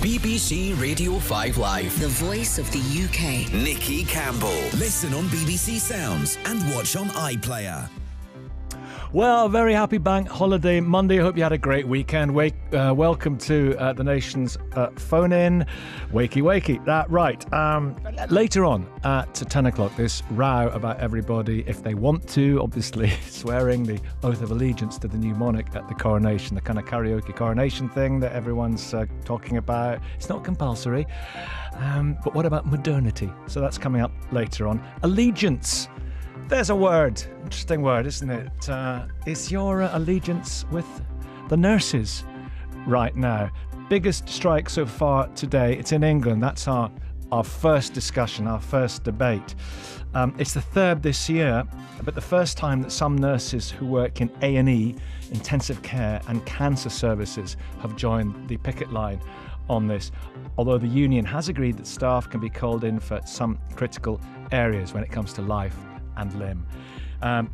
BBC Radio 5 Live. The voice of the UK. Nikki Campbell. Listen on BBC Sounds and watch on iPlayer. Well, very happy Bank Holiday Monday. I hope you had a great weekend. Welcome to the Nation's phone-in. Wakey. Right. Later on at 10 o'clock, this row about everybody, if they want to, obviously swearing the oath of allegiance to the new monarch at the coronation, the kind of karaoke coronation thing that everyone's talking about. It's not compulsory. But what about modernity? So that's coming up later on. Allegiance. There's a word. Interesting word, isn't it? Is your allegiance with the nurses right now? Biggest strike so far today. It's in England. That's our first discussion, our first debate. It's the third this year, but the first time that some nurses who work in A&E, intensive care and cancer services have joined the picket line on this, although the union has agreed that staff can be called in for some critical areas when it comes to life and limb.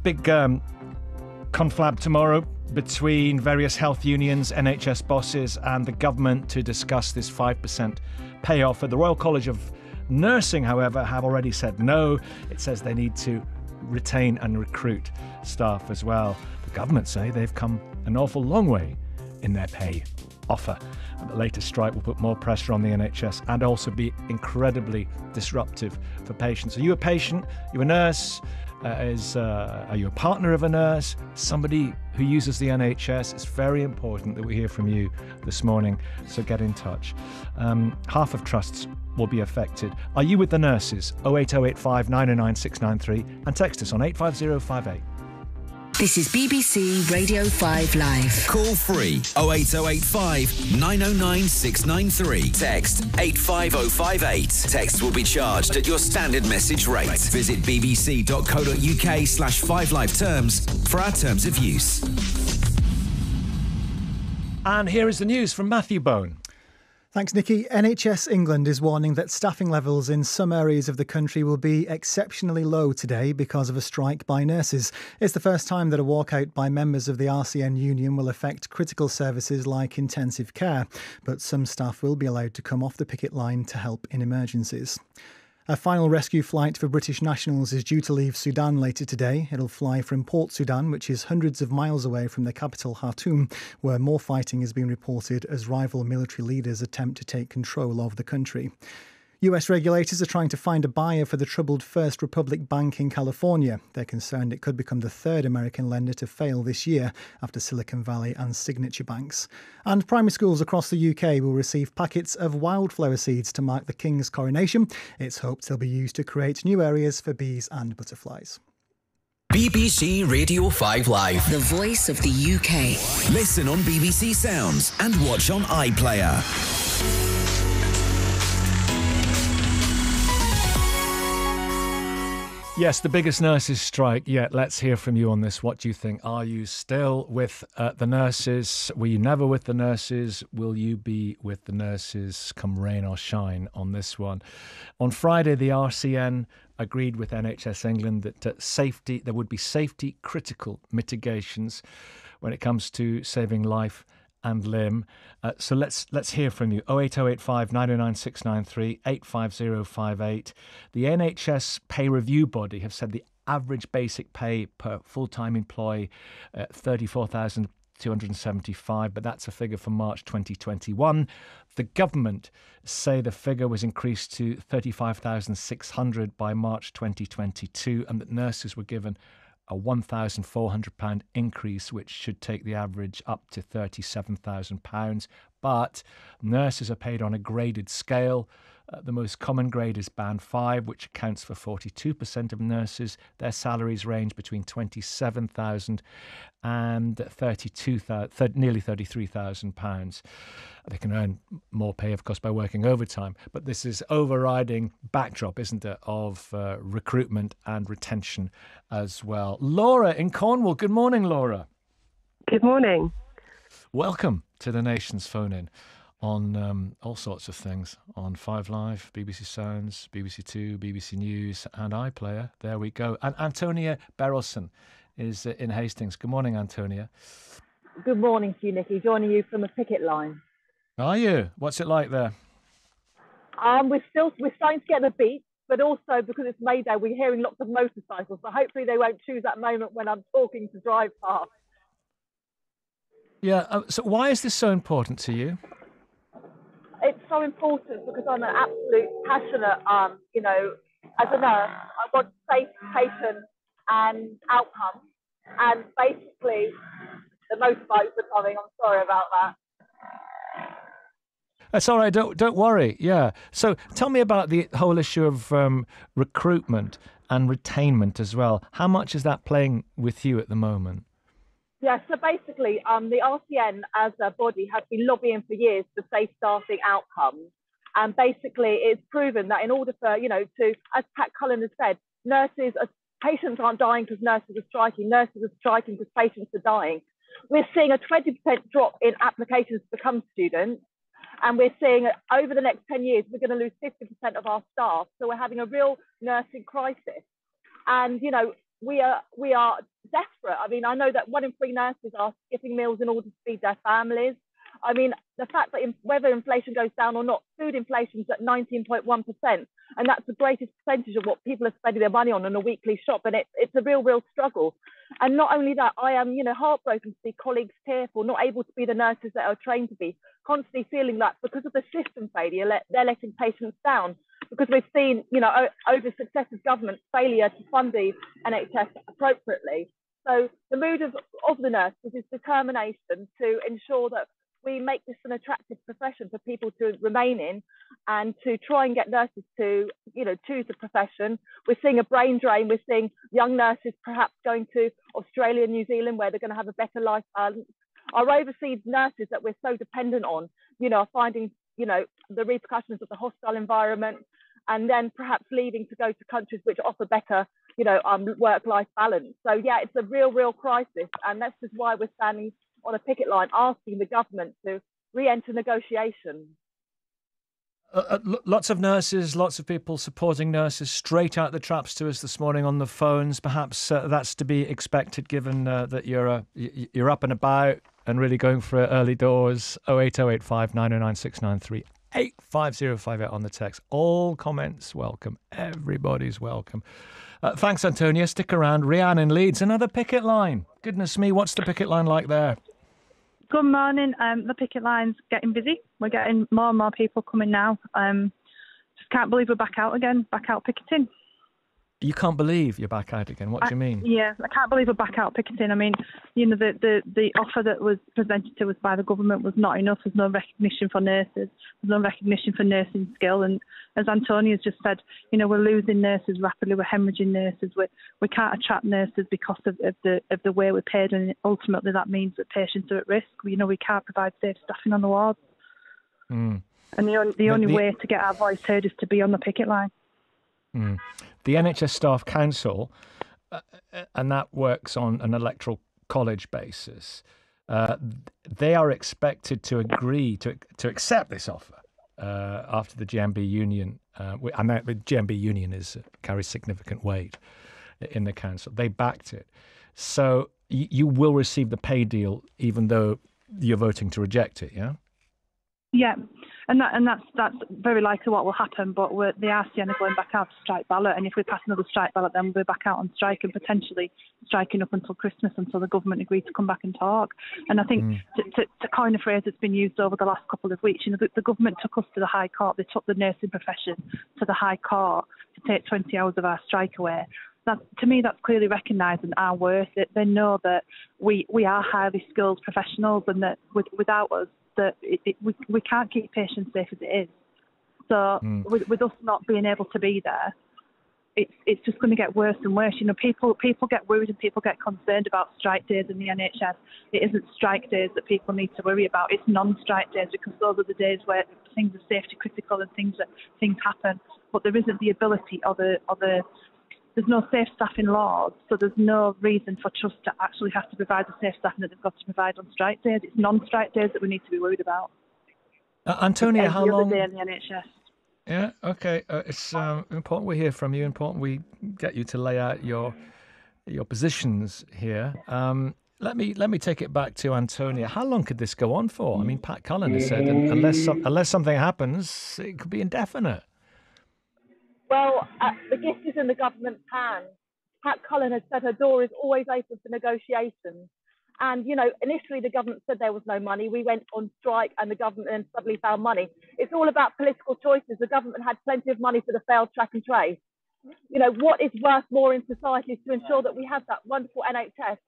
Big conflab tomorrow between various health unions, NHS bosses and the government to discuss this 5% pay offer. The Royal College of Nursing, however, have already said no. It says they need to retain and recruit staff as well. The government say they've come an awful long way in their pay offer. And the latest strike will put more pressure on the NHS and also be incredibly disruptive for patients. Are you a patient? Are you a nurse? Are you a partner of a nurse? Somebody who uses the NHS? It's very important that we hear from you this morning, so get in touch. Half of trusts will be affected. Are you with the nurses? 08085 909 693 and text us on 85058. This is BBC Radio 5 Live. Call free 08085 909 693. Text 85058. Text will be charged at your standard message rate. Visit bbc.co.uk/5live terms for our terms of use. And here is the news from Matthew Bone. Thanks, Nikki. NHS England is warning that staffing levels in some areas of the country will be exceptionally low today because of a strike by nurses. It's the first time that a walkout by members of the RCN union will affect critical services like intensive care, but some staff will be allowed to come off the picket line to help in emergencies. A final rescue flight for British nationals is due to leave Sudan later today. It'll fly from Port Sudan, which is hundreds of miles away from the capital Khartoum, where more fighting has been reported as rival military leaders attempt to take control of the country. US regulators are trying to find a buyer for the troubled First Republic Bank in California. They're concerned it could become the third American lender to fail this year after Silicon Valley and Signature Banks. And primary schools across the UK will receive packets of wildflower seeds to mark the King's coronation. It's hoped they'll be used to create new areas for bees and butterflies. BBC Radio 5 Live. The voice of the UK. Listen on BBC Sounds and watch on iPlayer. Yes, the biggest nurses' strike yet. Let's hear from you on this. What do you think? Are you still with the nurses? Were you never with the nurses? Will you be with the nurses come rain or shine on this one? On Friday, the RCN agreed with NHS England that there would be safety critical mitigations when it comes to saving life and limb. So let's hear from you. 08085 909 693 85058. The NHS pay review body have said the average basic pay per full-time employee 34,275, but that's a figure for March 2021. The government say the figure was increased to 35,600 by March 2022, and that nurses were given a £1,400 increase, which should take the average up to £37,000. But nurses are paid on a graded scale. The most common grade is Band 5, which accounts for 42% of nurses. Their salaries range between £27,000 and nearly £33,000. They can earn more pay, of course, by working overtime. But this is overriding backdrop, isn't it, of recruitment and retention as well. Laura in Cornwall. Good morning, Laura. Good morning. Welcome to the Nation's phone-in on all sorts of things, on 5 Live, BBC Sounds, BBC Two, BBC News and iPlayer. There we go. And Antonia Berylson is in Hastings. Good morning, Antonia. Good morning to you, Nikki. Joining you from a picket line. Are you? What's it like there? We're starting to get the beat, but also because it's May Day, we're hearing lots of motorcycles. So hopefully they won't choose that moment when I'm talking to drive past. Yeah. So why is this so important to you? It's so important because I'm an absolute passionate, as a nurse, I want safe patients and outcomes. And basically, the motorbikes are coming. I'm sorry about that. That's all right. Don't worry. Yeah. So tell me about the whole issue of recruitment and retainment as well. How much is that playing with you at the moment? Yeah, so basically, the RCN as a body has been lobbying for years for safe staffing outcomes. And basically, it's proven that in order for, as Pat Cullen has said, patients aren't dying because nurses are striking because patients are dying. We're seeing a 20% drop in applications to become students. And we're seeing over the next 10 years, we're going to lose 50% of our staff. So we're having a real nursing crisis. And, we are desperate. I mean, I know that 1 in 3 nurses are skipping meals in order to feed their families. I mean, the fact that whether inflation goes down or not, food inflation is at 19.1%. And that's the greatest percentage of what people are spending their money on a weekly shop. And it's a real struggle. And not only that, I am, heartbroken to see colleagues tearful, not able to be the nurses that are trained to be, constantly feeling that because of the system failure, they're letting patients down. Because we've seen, over successive government failure to fund the NHS appropriately. So the mood of the nurses is determination to ensure that we make this an attractive profession for people to remain in and to try and get nurses to, choose the profession. We're seeing a brain drain. We're seeing young nurses perhaps going to Australia and New Zealand where they're going to have a better life balance. Our overseas nurses that we're so dependent on, are finding, the repercussions of the hostile environment and then perhaps leaving to go to countries which offer better, work-life balance. So, yeah, it's a real crisis. And that's just why we're standing on a picket line asking the government to re-enter negotiations. Lots of nurses, lots of people supporting nurses straight out the traps to us this morning on the phones. Perhaps that's to be expected given that you're up and about and really going for early doors. 08085 909 693 85058 on the text. All comments welcome. Everybody's welcome. Thanks, Antonia. Stick around. Rianne in Leeds, another picket line. Goodness me, what's the picket line like there? Good morning. The picket line's getting busy. We're getting more and more people coming now. Just can't believe we're back out again, back out picketing. You can't believe you're back out again. What do you mean? Yeah, I can't believe we're back out picketing. I mean, the offer that was presented to us by the government was not enough. There's no recognition for nurses. There's no recognition for nursing skill. And as Antonia's just said, we're losing nurses rapidly. We're hemorrhaging nurses. We can't attract nurses because of the way we're paid. And ultimately that means that patients are at risk. We can't provide safe staffing on the wards. Mm. And the only way to get our voice heard is to be on the picket line. Mm. The NHS Staff Council, and that works on an electoral college basis, they are expected to agree to accept this offer after the GMB union, and the GMB union carries significant weight in the council. They backed it. So you will receive the pay deal even though you're voting to reject it, yeah? Yeah, and that's very likely what will happen. But the RCN are going back out to strike ballot, and if we pass another strike ballot, then we'll be back out on strike and potentially striking up until Christmas until the government agree to come back and talk. And I think to coin a phrase that's been used over the last couple of weeks, the government took us to the High Court. They took the nursing profession to the High Court to take 20 hours of our strike away. To me, that's clearly recognising our worth. They know that we are highly skilled professionals, and that without us, that we can't keep patients safe as it is. So with us not being able to be there, it's just going to get worse and worse. People get worried and people get concerned about strike days in the NHS. It isn't strike days that people need to worry about. It's non-strike days, because those are the days where things are safety critical and things happen. But there isn't the ability or there's no safe staffing laws, so there's no reason for trusts to actually have to provide the safe staffing that they've got to provide on strike days. It's non-strike days that we need to be worried about. Antonia, how long? Day in the NHS. Yeah, okay. It's important we hear from you. Important we get you to lay out your positions here. let me take it back to Antonia. How long could this go on for? I mean, Pat Cullen has said unless something happens, it could be indefinite. Well, the gift is in the government's hands. Pat Cullen has said her door is always open for negotiations. And, initially the government said there was no money. We went on strike and the government then suddenly found money. It's all about political choices. The government had plenty of money for the failed track and trace. What is worth more in society is to ensure that we have that wonderful NHS,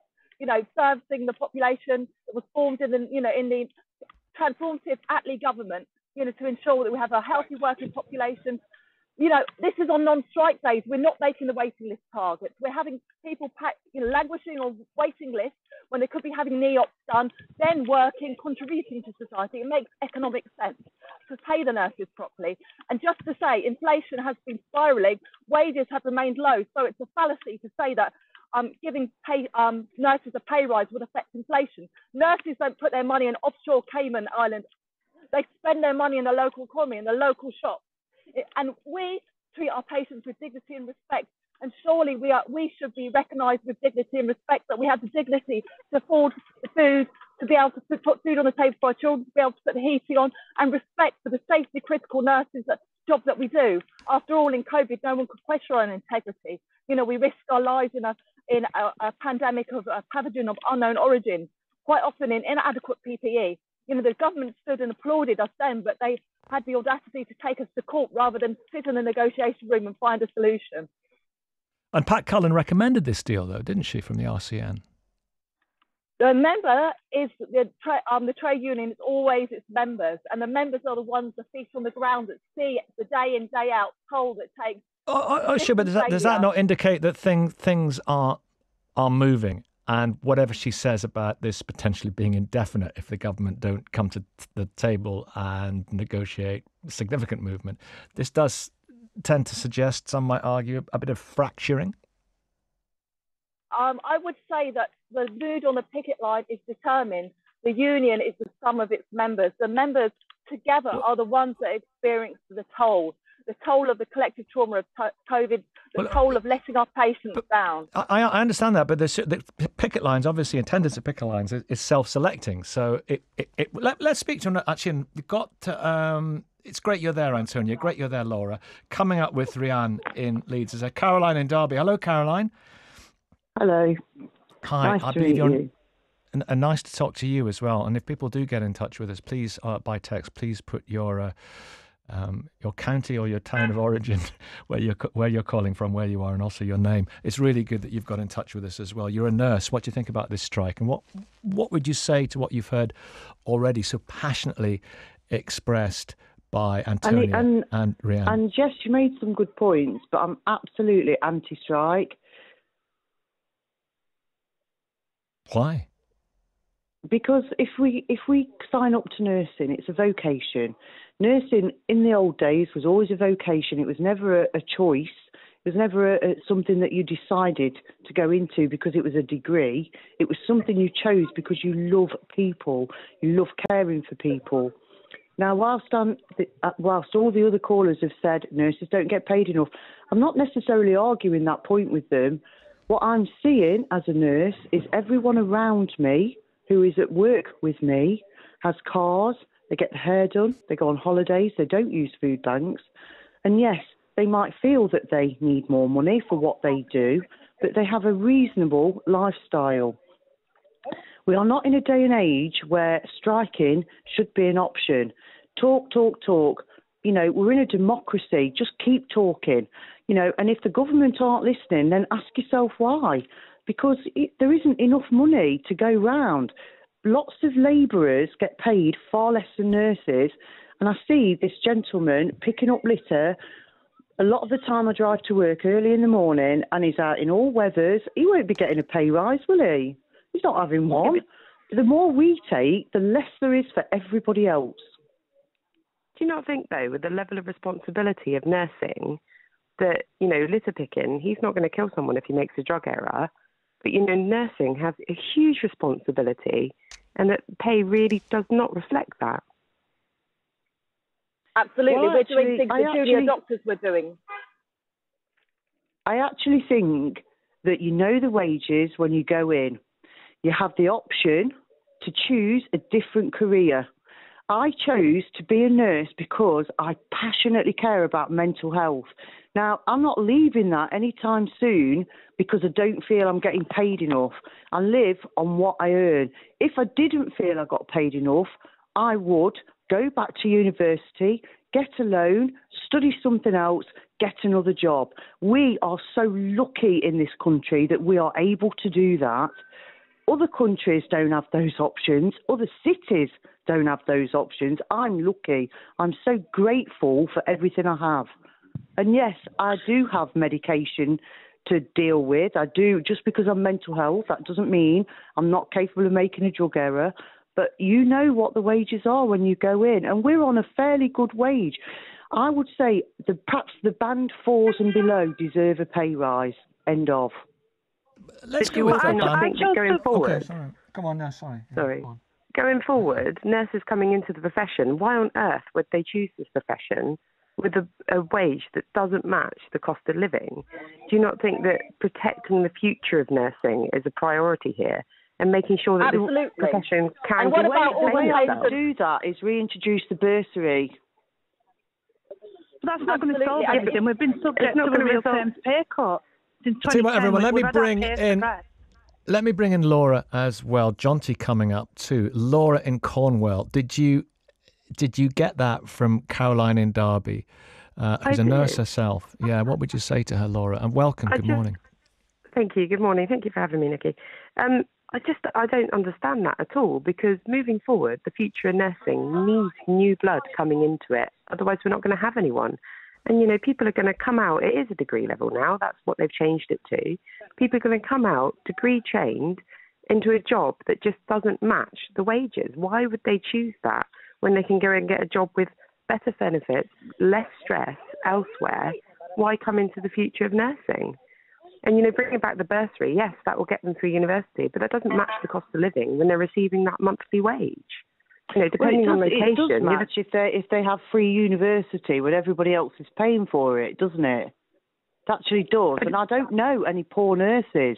servicing the population that was formed in the transformative Attlee government, to ensure that we have a healthy working population. This is on non-strike days. We're not making the waiting list targets. We're having people languishing on waiting lists when they could be having NEOPs done, then working, contributing to society. It makes economic sense to pay the nurses properly. And just to say, inflation has been spiralling, wages have remained low. So it's a fallacy to say that giving nurses a pay rise would affect inflation. Nurses don't put their money in offshore Cayman Islands. They spend their money in the local economy, in the local shops. And we treat our patients with dignity and respect. And surely we should be recognised with dignity and respect, that we have the dignity to afford food, to be able to put food on the table for our children, to be able to put the heating on, and respect for the safety critical nurses job that we do. After all, in COVID, no one could question our integrity. We risked our lives in a pandemic of a pathogen of unknown origin, quite often in inadequate PPE. The government stood and applauded us then, but they had the audacity to take us to court rather than sit in the negotiation room and find a solution. And Pat Cullen recommended this deal, though, didn't she, from the RCN? The member is the trade union is always its members, and the members are the ones, the feet on the ground, that see the day in, day out toll that takes. Sure, but does that not indicate that things are moving? And whatever she says about this potentially being indefinite if the government don't come to the table and negotiate significant movement, this does tend to suggest, some might argue, a bit of fracturing. I would say that the mood on the picket line is determined. The union is the sum of its members. The members together are the ones that experience the toll of the collective trauma of COVID, the toll of letting our patients down. I understand that, but the picket lines, obviously, attendance at picket lines is self-selecting. So let's speak to actually. You've got. It's great you're there, Antonia. Great you're there, Laura. Coming up with Rianne in Leeds is Caroline in Derby. Hello, Caroline. Hello. Hi. Nice to meet you. And nice to talk to you as well. And if people do get in touch with us, please, by text, please put your county or your town of origin, where you're calling from, where you are, and also your name. It's really good that you've got in touch with us as well. You're a nurse. What do you think about this strike? And what would you say to what you've heard already so passionately expressed by Antonia and Rianne? And Jess, you made some good points, but I'm absolutely anti-strike. Why? Because if we sign up to nursing, it's a vocation. Nursing in the old days was always a vocation. It was never a choice. It was never something that you decided to go into because it was a degree. It was something you chose because you love people. You love caring for people. Now, whilst all the other callers have said nurses don't get paid enough, I'm not necessarily arguing that point with them. What I'm seeing as a nurse is everyone around me who is at work with me has cars, they get their hair done, they go on holidays, they don't use food banks. And yes, they might feel that they need more money for what they do, but they have a reasonable lifestyle. We are not in a day and age where striking should be an option. Talk. We're in a democracy. Just keep talking. And if the government aren't listening, then ask yourself why. Because there isn't enough money to go round. Lots of labourers get paid far less than nurses. And I see this gentleman picking up litter. A lot of the time I drive to work early in the morning and he's out in all weathers. He won't be getting a pay rise, will he? He's not having one. The more we take, the less there is for everybody else. Do you not think, though, with the level of responsibility of nursing, that, litter picking, he's not going to kill someone if he makes a drug error, but, nursing has a huge responsibility and that pay really does not reflect that. Absolutely. We're doing things the junior doctors were doing. I actually think that the wages when you go in. you have the option to choose a different career. I chose to be a nurse because I passionately care about mental health. Now, I'm not leaving that anytime soon because I don't feel I'm getting paid enough. I live on what I earn. If I didn't feel I got paid enough, I would go back to university, get a loan, study something else, get another job. We are so lucky in this country that we are able to do that. Other countries don't have those options. Other cities don't have those options. I'm lucky. I'm so grateful for everything I have. And yes, I do have medication to deal with. I do. Just because I'm mental health, that doesn't mean I'm not capable of making a drug error. But you know what the wages are when you go in. And we're on a fairly good wage. I would say perhaps the band 4s and below deserve a pay rise. End of. Let's go with that, I think that going forward. Okay, sorry. Come on now, sorry. Yeah, sorry. Going forward, nurses coming into the profession, why on earth would they choose this profession with a wage that doesn't match the cost of living? Do you not think that protecting the future of nursing is a priority here and making sure that the profession can the way to do that is reintroduce the bursary. But that's not going to solve everything. We've been subject to a real terms pay cut. Tell you what, everyone, let me bring in Laura as well. Jonty coming up too. Laura in Cornwall. Did you get that from Caroline in Derby, who's a nurse herself? Yeah. What would you say to her, Laura? And welcome. Good morning. Thank you. Good morning. Thank you for having me, Nikki. I don't understand that at all, because moving forward, the future of nursing needs new blood coming into it. Otherwise, we're not going to have anyone. And, you know, people are going to come out. It is a degree level now. That's what they've changed it to. People are going to come out degree trained into a job that just doesn't match the wages. Why would they choose that when they can go and get a job with better benefits, less stress elsewhere? Why come into the future of nursing? And, you know, bringing back the bursary, yes, that will get them through university, but that doesn't match the cost of living when they're receiving that monthly wage. You know, depending on location. It does match if they have free university when everybody else is paying for it, doesn't it? It actually does. And I don't know any poor nurses.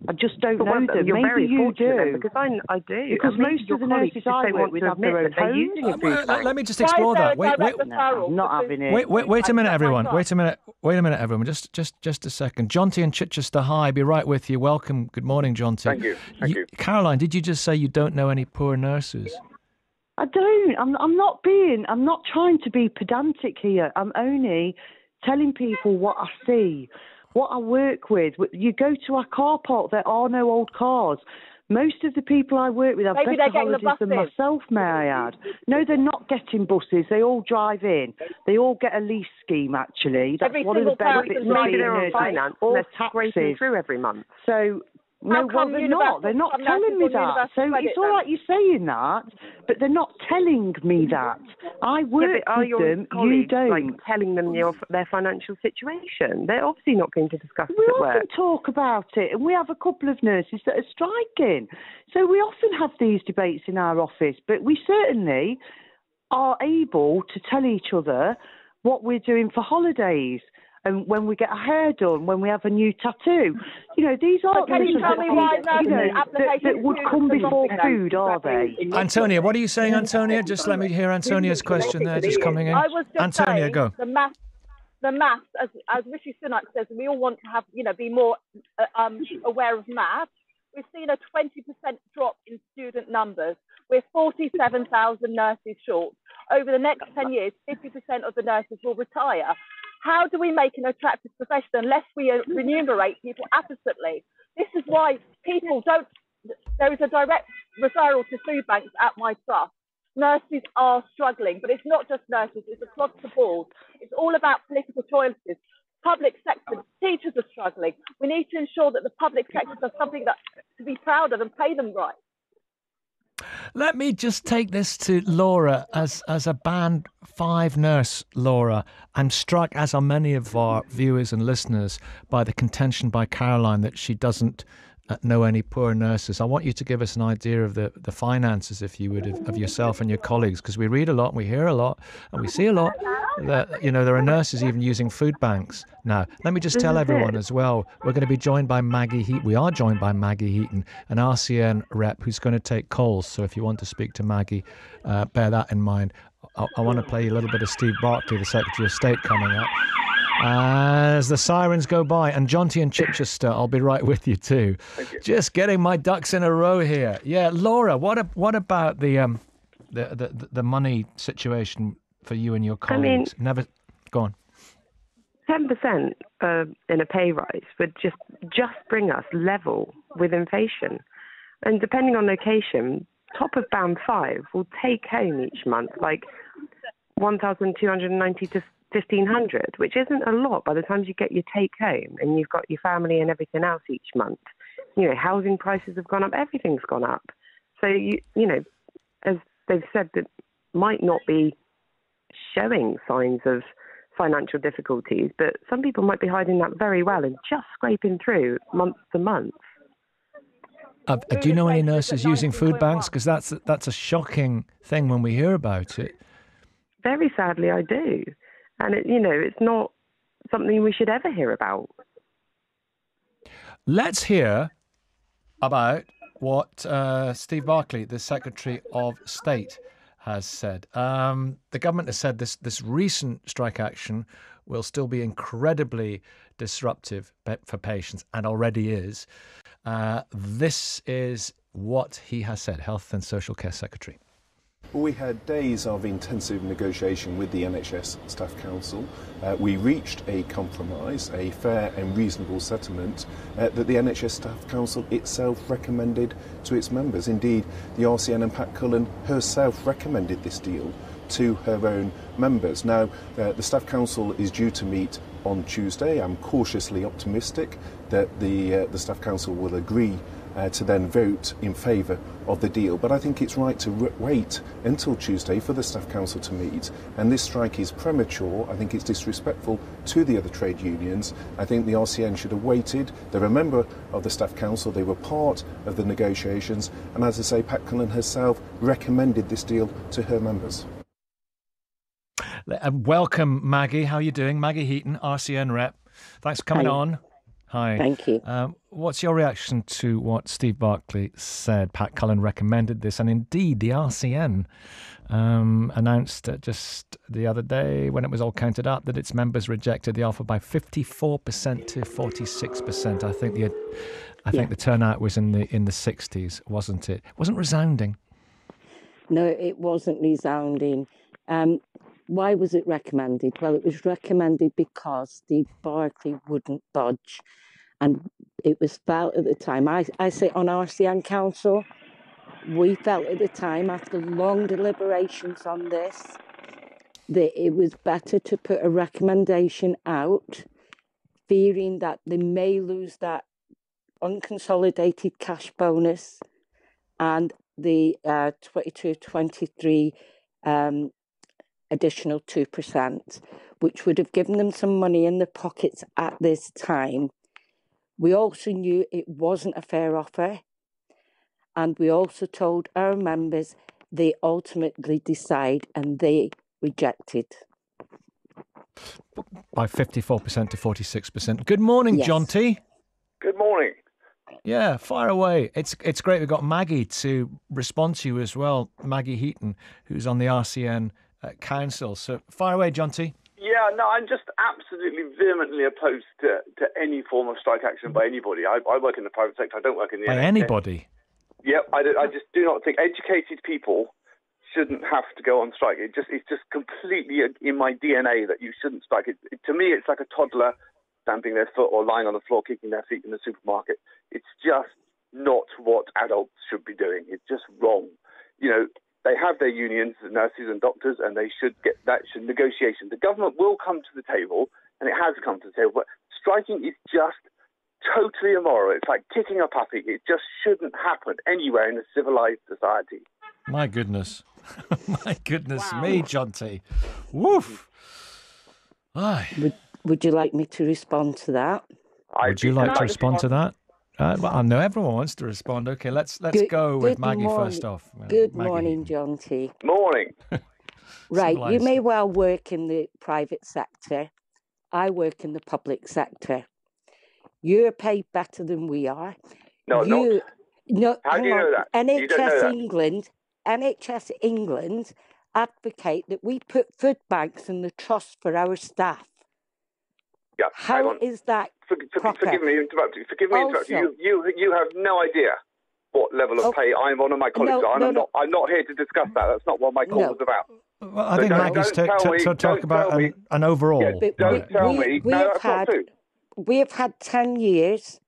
I just don't know them. You're Maybe very you do. Because I do. Because most of the nurses I work with have their own homes. Let me just explore that. Wait, I'm not having it. Wait a minute, everyone. Wait a minute, everyone. Just a second. Jonty in Chichester, hi. Be right with you. Welcome. Good morning, Jonty. Thank you. Caroline, did you just say you don't know any poor nurses? I don't. I'm not trying to be pedantic here. I'm only telling people what I see, what I work with. You go to our car park, there are no old cars. Most of the people I work with have better holidays than myself, may I add. No, they're not getting buses. They all drive in. They all get a lease scheme, actually. That's one of the benefits of being a nurse. Finance, all they're taxes through every month. So... No, well, they're not. They're not telling me that. So it's all right you saying that, but they're not telling me that. I work with them, you don't. Like, telling them their financial situation? They're obviously not going to discuss it at work. We often talk about it, and we have a couple of nurses that are striking. So we often have these debates in our office, but we certainly are able to tell each other what we're doing for holidays. And when we get our hair done, when we have a new tattoo, you know, these aren't things that would come before food, are they? Antonia, what are you saying, Antonia? Just let me hear Antonia's question there, just coming in. I was just Antonia, saying, go. The maths, as Rishi Sunak says, we all want to have, be more aware of maths. We've seen a 20% drop in student numbers. We're 47,000 nurses short. Over the next 10 years, 50% of the nurses will retire. How do we make an attractive profession unless we remunerate people adequately? This is why people don't. There is a direct referral to food banks at my trust. Nurses are struggling, but it's not just nurses, it's across the board. It's all about political choices. Public sector, teachers are struggling. We need to ensure that the public sector does something that to be proud of and pay them right. Let me just take this to Laura as a band 5 nurse, Laura. I'm struck, as are many of our viewers and listeners, by the contention by Caroline that she doesn't know any poor nurses? I want you to give us an idea of the finances, if you would, of yourself and your colleagues, because we read a lot, and we hear a lot, and we see a lot that, there are nurses even using food banks now. Let me just tell everyone as well, we're going to be joined by Maggie Heaton. We are joined by Maggie Heaton, an RCN rep who's going to take calls. So if you want to speak to Maggie, bear that in mind. I want to play you a little bit of Steve Barclay, the Secretary of State, coming up. As the sirens go by, and Jonty in Chichester, I'll be right with you too. Just getting my ducks in a row here. Yeah, Laura, what about the money situation for you and your colleagues? Never go on. 10% in a pay rise would just bring us level with inflation, and depending on location, top of band 5 will take home each month like 1,290 to 1,500, which isn't a lot by the time you get your take home and you've got your family and everything else each month. Housing prices have gone up, everything's gone up. So, as they've said, that might not be showing signs of financial difficulties, but some people might be hiding that very well and just scraping through month to month. Do you know any nurses using food banks? Because that's a shocking thing when we hear about it. Very sadly, I do. And, it's not something we should ever hear about. Let's hear about what Steve Barclay, the Secretary of State, has said. The government has said this recent strike action will still be incredibly disruptive for patients, and already is. This is what he has said, Health and Social Care Secretary. We had days of intensive negotiation with the NHS Staff Council. We reached a compromise, a fair and reasonable settlement that the NHS Staff Council itself recommended to its members. Indeed, the RCN and Pat Cullen herself recommended this deal to her own members. Now, the Staff Council is due to meet on Tuesday. I'm cautiously optimistic that the Staff Council will agree to then vote in favour of the deal. But I think it's right to wait until Tuesday for the Staff Council to meet. And this strike is premature. I think it's disrespectful to the other trade unions. I think the RCN should have waited. They're a member of the Staff Council. They were part of the negotiations. And as I say, Pat Cullen herself recommended this deal to her members. Welcome, Maggie. How are you doing? Maggie Heaton, RCN rep. Thanks for coming on. Hi. Thank you. What's your reaction to what Steve Barclay said? Pat Cullen recommended this, and indeed the RCN announced just the other day, when it was all counted up, that its members rejected the offer by 54% to 46%. I think the turnout was in the 60s, wasn't it? It wasn't resounding. No, it wasn't resounding. Why was it recommended? Well, it was recommended because Steve Barclay wouldn't budge. And it was felt at the time, I sit on RCN Council, we felt at the time, after long deliberations on this, that it was better to put a recommendation out, fearing that they may lose that unconsolidated cash bonus and the 22-23 additional 2%, which would have given them some money in their pockets at this time. We also knew it wasn't a fair offer, and we also told our members they ultimately decide, and they rejected. By 54% to 46%. Good morning, Yes. Jonty. Good morning. Yeah, fire away. It's great. We've got Maggie to respond to you as well, Maggie Heaton, who's on the RCN Council. So fire away, Jonty. Yeah, no, I'm just absolutely vehemently opposed to any form of strike action by anybody. I work in the private sector. I don't work in the By NHS. anybody? Yeah, I just do not think educated people shouldn't have to go on strike. It's just completely in my DNA that you shouldn't strike. To me, it's like a toddler stamping their foot or lying on the floor, kicking their feet in the supermarket. It's just not what adults should be doing. It's just wrong. They have their unions, the nurses and doctors, and they should get that negotiation. The government will come to the table, and it has come to the table, but striking is just totally immoral. It's like kicking a puppy. It just shouldn't happen anywhere in a civilized society. My goodness. My goodness me, Jonty. Woof. Would you like me to respond to that? Would you like to respond to that? Well, I know everyone wants to respond. Okay, let's go with Maggie first off. Good Maggie. morning, John T. Morning. Right, you may well work in the private sector. I work in the public sector. You're paid better than we are. No, not. No, How do you know that? You don't know that. NHS England advocate that we put food banks in the trust for our staff. Yeah. How is that proper? Forgive me interrupting. You have no idea what level of pay I'm on and my colleagues are. I'm not here to discuss that. That's not what my call was about. Well, I think Maggie's to talk about an overall. Yeah, don't tell me. No, that's not true. We have had 10 years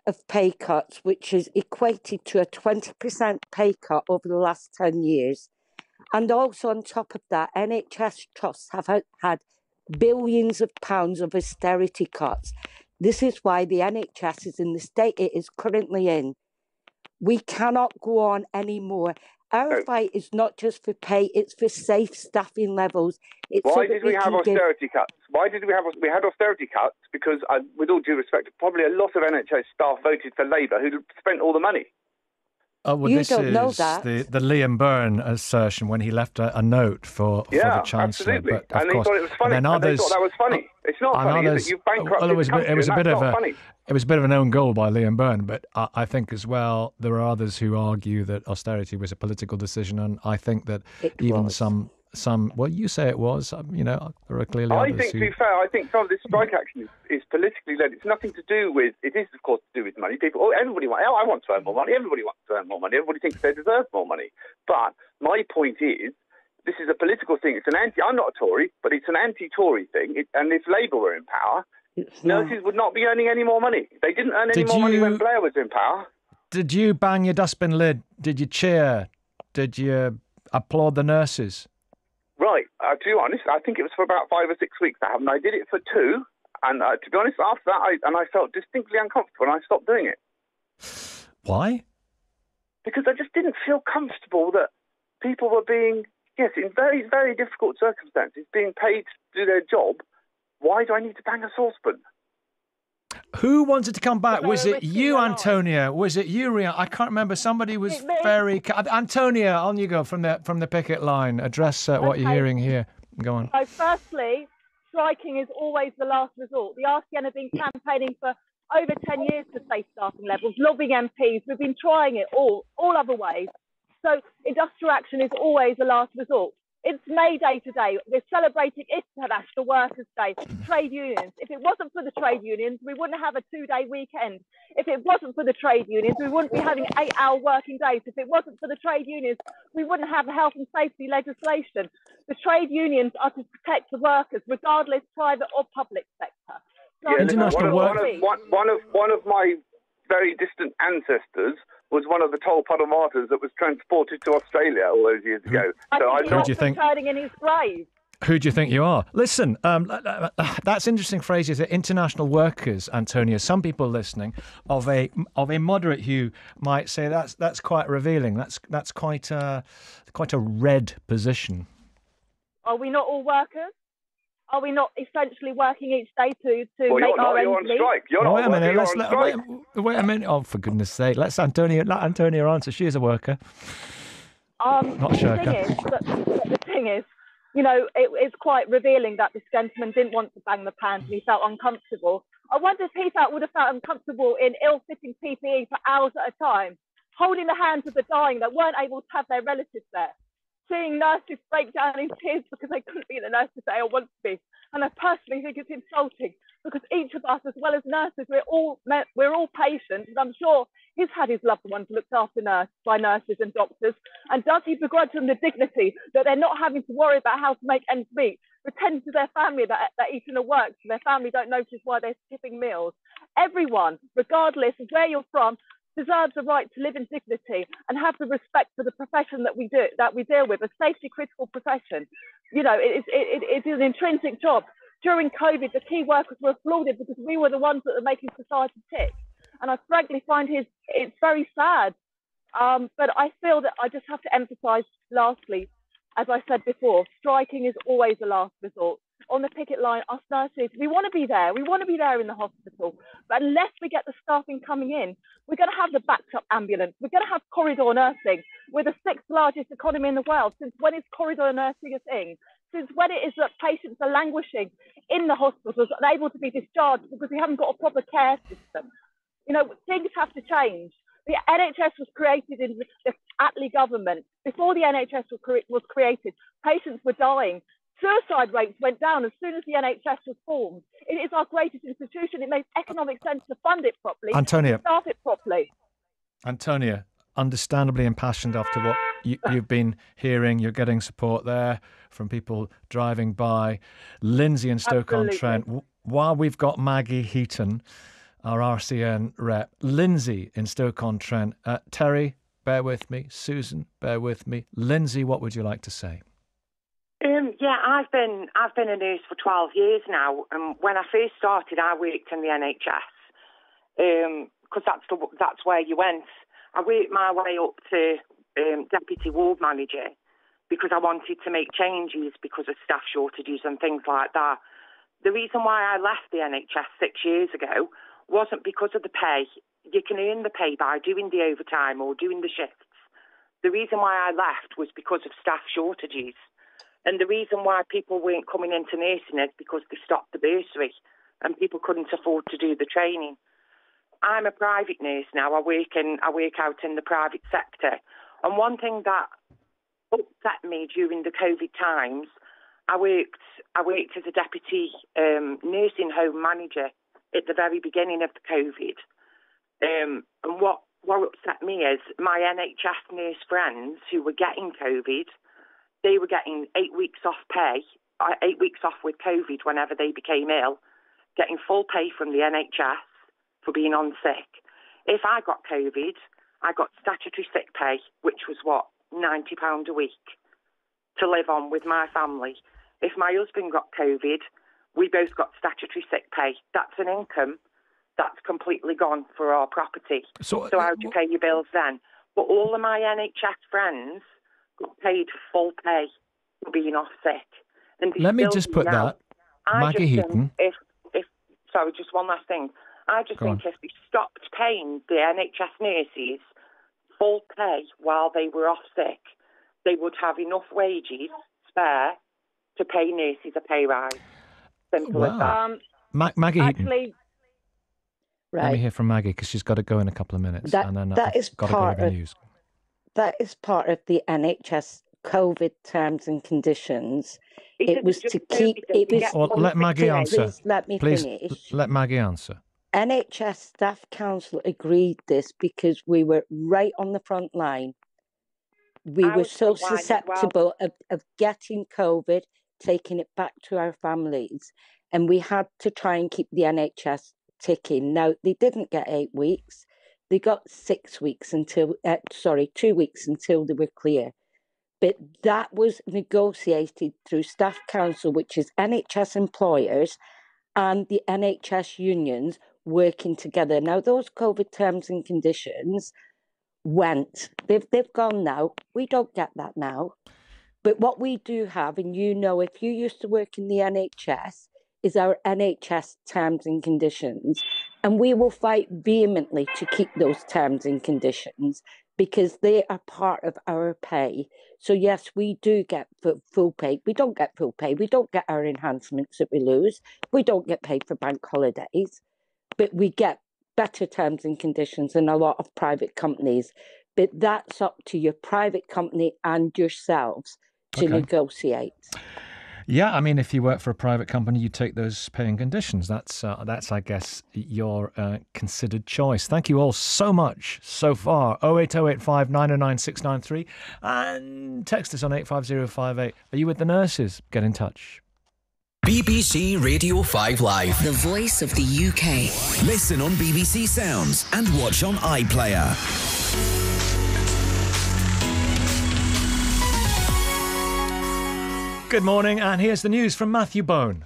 of pay cuts, which is equated to a 20% pay cut over the last 10 years. And also on top of that, NHS trusts have had billions of pounds of austerity cuts. This is why the NHS is in the state it is currently in. We cannot go on anymore. Our fight is not just for pay, it's for safe staffing levels. Why did we have austerity cuts? Why did we had austerity cuts? Because, with all due respect, probably a lot of NHS staff voted for Labour who spent all the money. Oh, well, you don't know that. The Liam Byrne assertion when he left a note for the Chancellor. Absolutely. But and he thought it was funny. And then they thought that was funny. It's not funny, is it? You've bankrupted the country, it was a bit of an own goal by Liam Byrne, but I think as well there are others who argue that austerity was a political decision, and I think that some well, you say it was, there are clearly others to be fair, I think some of this strike action is politically led. It's nothing to do with, it is of course to do with money. Everybody I want to earn more money, everybody wants to earn more money, everybody thinks they deserve more money. But my point is, this is a political thing. I'm not a Tory, but it's an anti-Tory thing. And if Labour were in power, nurses would not be earning any more money. They didn't earn any more money when Blair was in power. Did you bang your dustbin lid? Did you cheer? Did you applaud the nurses? Right. To be honest, I think it was for about 5 or 6 weeks. I did it for 2. And to be honest, after that, I felt distinctly uncomfortable and I stopped doing it. Why? Because I just didn't feel comfortable that people were being, in very, very difficult circumstances, being paid to do their job. Why do I need to bang a saucepan? Who wanted to come back? Was it you, Antonia? Was it you, Rian? I can't remember. Somebody was very... Antonia, on you go from the picket line. Address what you're hearing here. Go on. So firstly, striking is always the last resort. The RCN have been campaigning for over 10 years for safe staffing levels, lobbying MPs. We've been trying it all other ways. So industrial action is always the last resort. It's May Day today. We're celebrating International Workers' Day, trade unions. If it wasn't for the trade unions, we wouldn't have a 2-day weekend. If it wasn't for the trade unions, we wouldn't be having 8-hour working days. If it wasn't for the trade unions, we wouldn't have health and safety legislation. The trade unions are to protect the workers, regardless private or public sector. So one of my very distant ancestors was one of the toll puddle martyrs that was transported to Australia all those years ago. Who do you think? Turning in his grave. Who do you think you are? Listen, that's interesting phrases. International workers, Antonia. Some people listening of a moderate hue might say that's quite revealing. That's quite a red position. Are we not all workers? Are we not essentially working each day to make our ends meet? You're not on strike. Wait a minute. Oh, for goodness sake. Let Antonia answer. She is a worker. Not a shirker. The thing is, it's quite revealing that this gentleman didn't want to bang the pans and he felt uncomfortable. I wonder if he would have felt uncomfortable in ill-fitting PPE for hours at a time, holding the hands of the dying that weren't able to have their relatives there. Seeing nurses break down in tears because they couldn't be the nurses they all want to be. And I personally think it's insulting because each of us, as well as nurses, we're all patients. And I'm sure he's had his loved ones looked after by nurses and doctors. And does he begrudge them the dignity that they're not having to worry about how to make ends meet, pretend to their family that they're eating a work so their family don't notice why they're skipping meals? Everyone, regardless of where you're from, deserves a right to live in dignity and have the respect for the profession that we deal with, a safety critical profession. It is an intrinsic job. During COVID, the key workers were applauded because we were the ones that were making society tick. And I frankly find it's very sad. But I feel that I just have to emphasise lastly, as I said before, striking is always a last resort. on the picket line, us nurses, we want to be there. We want to be there in the hospital. But unless we get the staffing coming in, we're going to have the backed up ambulance. We're going to have corridor nursing. We're the 6th largest economy in the world. Since when is corridor nursing a thing? Since when it is that patients are languishing in the hospitals, unable to be discharged because we haven't got a proper care system? You know, things have to change. The NHS was created in the Attlee government. Before the NHS was created, patients were dying. Suicide rates went down as soon as the NHS was formed. It is our greatest institution. It makes economic sense to fund it properly, Antonia. to staff it properly. Antonia, understandably impassioned after what you've been hearing. You're getting support there from people driving by. Lindsay in Stoke-on-Trent. While we've got Maggie Heaton, our RCN rep, Lindsay in Stoke-on-Trent. Terry, bear with me. Susan, bear with me. Lindsay, what would you like to say? Yeah, I've been a nurse for 12 years now. When I first started, I worked in the NHS because that's where you went. I worked my way up to deputy ward manager because I wanted to make changes because of staff shortages and things like that. The reason why I left the NHS 6 years ago wasn't because of the pay. You can earn the pay by doing the overtime or doing the shifts. The reason why I left was because of staff shortages. And the reason why people weren't coming into nursing is because they stopped the bursary and people couldn't afford to do the training. I'm a private nurse now. I work out in the private sector. And one thing that upset me during the COVID times, I worked as a deputy nursing home manager at the very beginning of the COVID. And what upset me is my NHS nurse friends who were getting COVID, they were getting 8 weeks off pay, 8 weeks off with COVID whenever they became ill, getting full pay from the NHS for being on sick. If I got COVID, I got statutory sick pay, which was, £90 a week to live on with my family. If my husband got COVID, we both got statutory sick pay. That's an income that's completely gone for our property. So how do you pay your bills then? But all of my NHS friends got paid full pay for being off sick. And let me just put that, Maggie Heaton. Sorry, just one last thing. I just think if they stopped paying the NHS nurses full pay while they were off sick, they would have enough wages spare to pay nurses a pay rise. Simple as that. Maggie Heaton. Right. Let me hear from Maggie because she's got to go in a couple of minutes. That is got to go to the news. That is part of the NHS COVID terms and conditions. It was to keep. It was. Well, let Maggie answer. Please let me finish. Let Maggie answer. NHS Staff Council agreed this because we were right on the front line. We were so susceptible of getting COVID, taking it back to our families, and we had to try and keep the NHS ticking. Now, they didn't get 8 weeks. They got 6 weeks 2 weeks until they were clear. But that was negotiated through Staff Council, which is NHS employers and the NHS unions working together. Now, those COVID terms and conditions went. They've gone now. We don't get that now. But what we do have, and you know, if you used to work in the NHS, is our NHS terms and conditions. And we will fight vehemently to keep those terms and conditions because they are part of our pay. So yes, we do get full pay. We don't get full pay. We don't get our enhancements that we lose. We don't get paid for bank holidays. But we get better terms and conditions than a lot of private companies. But that's up to your private company and yourselves to negotiate. Yeah, I mean, if you work for a private company, you take those pay and conditions. That's I guess, your considered choice. Thank you all so much so far. 08085 909 693 and text us on 85058. Are you with the nurses? Get in touch. BBC Radio 5 Live. The voice of the UK. Listen on BBC Sounds and watch on iPlayer. Good morning, and here's the news from Matthew Bone.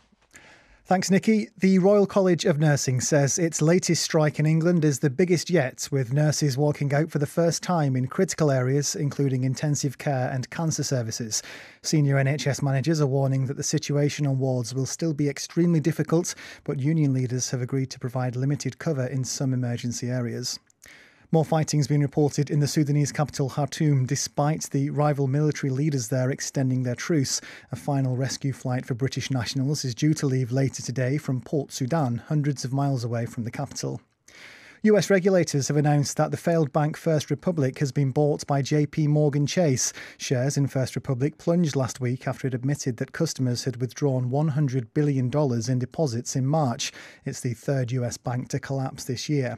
Thanks, Nikki. The Royal College of Nursing says its latest strike in England is the biggest yet, with nurses walking out for the first time in critical areas, including intensive care and cancer services. Senior NHS managers are warning that the situation on wards will still be extremely difficult, but union leaders have agreed to provide limited cover in some emergency areas. More fighting has been reported in the Sudanese capital Khartoum, despite the rival military leaders there extending their truce. A final rescue flight for British nationals is due to leave later today from Port Sudan, hundreds of miles away from the capital. US regulators have announced that the failed bank First Republic has been bought by JP Morgan Chase. Shares in First Republic plunged last week after it admitted that customers had withdrawn $100 billion in deposits in March. It's the third US bank to collapse this year.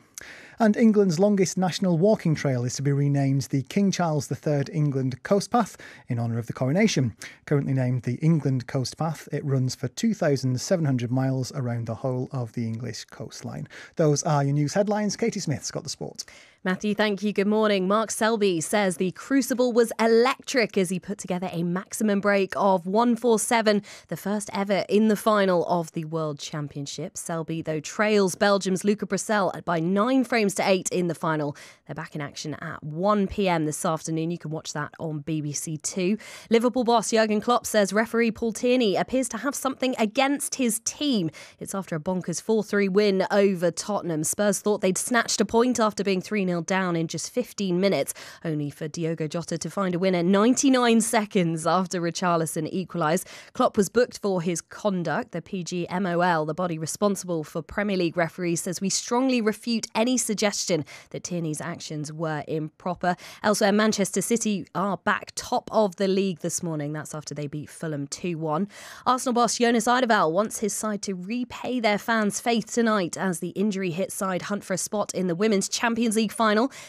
And England's longest national walking trail is to be renamed the King Charles III England Coast Path in honour of the coronation. Currently named the England Coast Path, it runs for 2,700 miles around the whole of the English coastline. Those are your news headlines. Katie Smith's got the sport. Matthew, thank you. Good morning. Mark Selby says the Crucible was electric as he put together a maximum break of 147, the first ever in the final of the World Championship. Selby, though, trails Belgium's Luca Bressel by 9 frames to 8 in the final. They're back in action at 1 p.m. this afternoon. You can watch that on BBC Two. Liverpool boss Jurgen Klopp says referee Paul Tierney appears to have something against his team. It's after a bonkers 4-3 win over Tottenham. Spurs thought they'd snatched a point after being 3-0 down in just 15 minutes, only for Diogo Jota to find a winner 99 seconds after Richarlison equalised. Klopp was booked for his conduct. The PGMOL, the body responsible for Premier League referees, says we strongly refute any suggestion that Tierney's actions were improper. Elsewhere, Manchester City are back top of the league this morning. That's after they beat Fulham 2-1. Arsenal boss Jonas Eidevall wants his side to repay their fans' faith tonight as the injury-hit side hunt for a spot in the Women's Champions League final.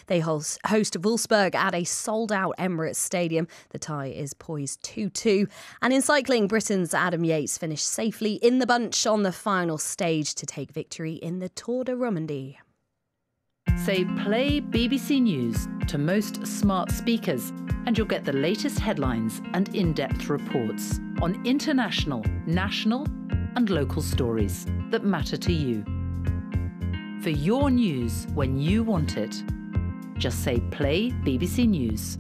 They host Wolfsburg at a sold-out Emirates Stadium. The tie is poised 2-2. And in cycling, Britain's Adam Yates finished safely in the bunch on the final stage to take victory in the Tour de Romandie. Say play BBC News to most smart speakers and you'll get the latest headlines and in-depth reports on international, national and local stories that matter to you. For your news when you want it, just say play BBC News.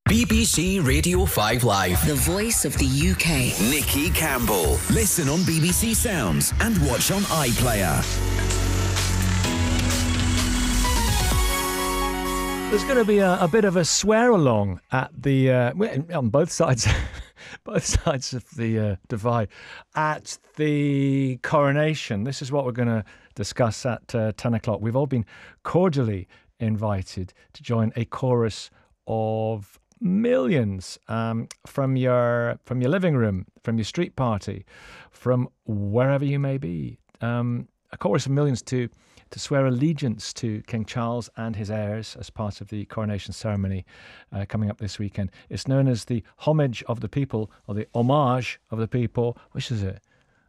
BBC Radio 5 Live. The voice of the UK. Nikki Campbell. Listen on BBC Sounds and watch on iPlayer. There's going to be a bit of a swear along at the on both sides, both sides of the divide at the coronation. This is what we're going to discuss at 10 o'clock. We've all been cordially invited to join a chorus of millions from your living room, from your street party, from wherever you may be. A chorus of millions to swear allegiance to King Charles and his heirs as part of the coronation ceremony coming up this weekend. It's known as the Homage of the People, or the Homage of the People. Which is it?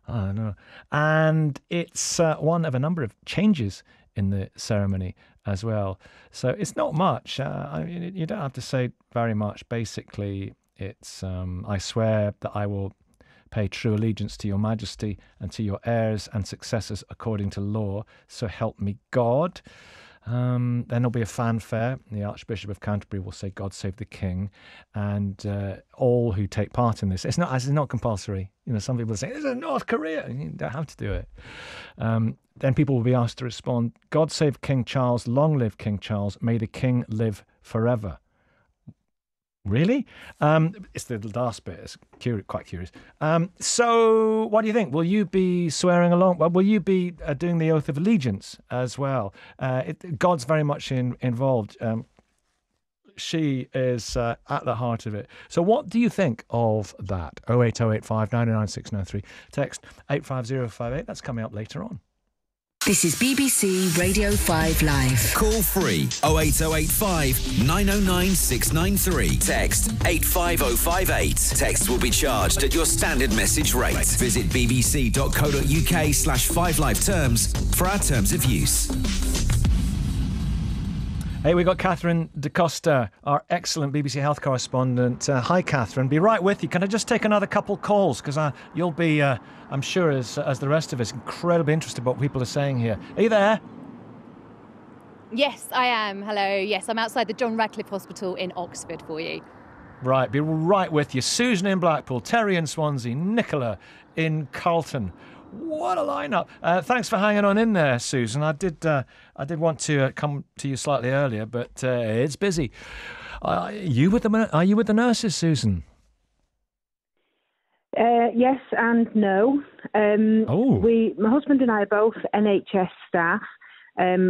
I don't know. And it's one of a number of changes in the ceremony as well. So it's not much. You don't have to say very much. Basically, it's I swear that I will pay true allegiance to your majesty and to your heirs and successors according to law, so help me God. Then there'll be a fanfare. The Archbishop of Canterbury will say, God save the King. And all who take part in this, it's not compulsory. You know, some people say, this is North Korea. You don't have to do it. Then people will be asked to respond, God save King Charles, long live King Charles, may the King live forever. Really? It's the last bit. It's quite curious. So what do you think? Will you be swearing along? Well, will you be doing the oath of allegiance as well? God's very much involved. She is at the heart of it. So what do you think of that? 08085 999 693. Text 85058. That's coming up later on. This is BBC Radio 5 Live. Call free 08085 909 693. Text 85058. Text will be charged at your standard message rate. Visit bbc.co.uk/5live terms for our terms of use. Hey, we got Catherine DeCosta, our excellent BBC Health correspondent. Hi, Catherine. Be right with you. Can I just take another couple calls? Because you'll be, I'm sure, as the rest of us, incredibly interested in what people are saying here. Are you there? Yes, I am. Hello. Yes, I'm outside the John Radcliffe Hospital in Oxford for you. Right, be right with you. Susan in Blackpool, Terry in Swansea, Nicola in Carlton. What a lineup! Thanks for hanging on in there, Susan. I did want to come to you slightly earlier, but it's busy. Are you with the nurses, Susan? Yes and no. My husband and I are both NHS staff.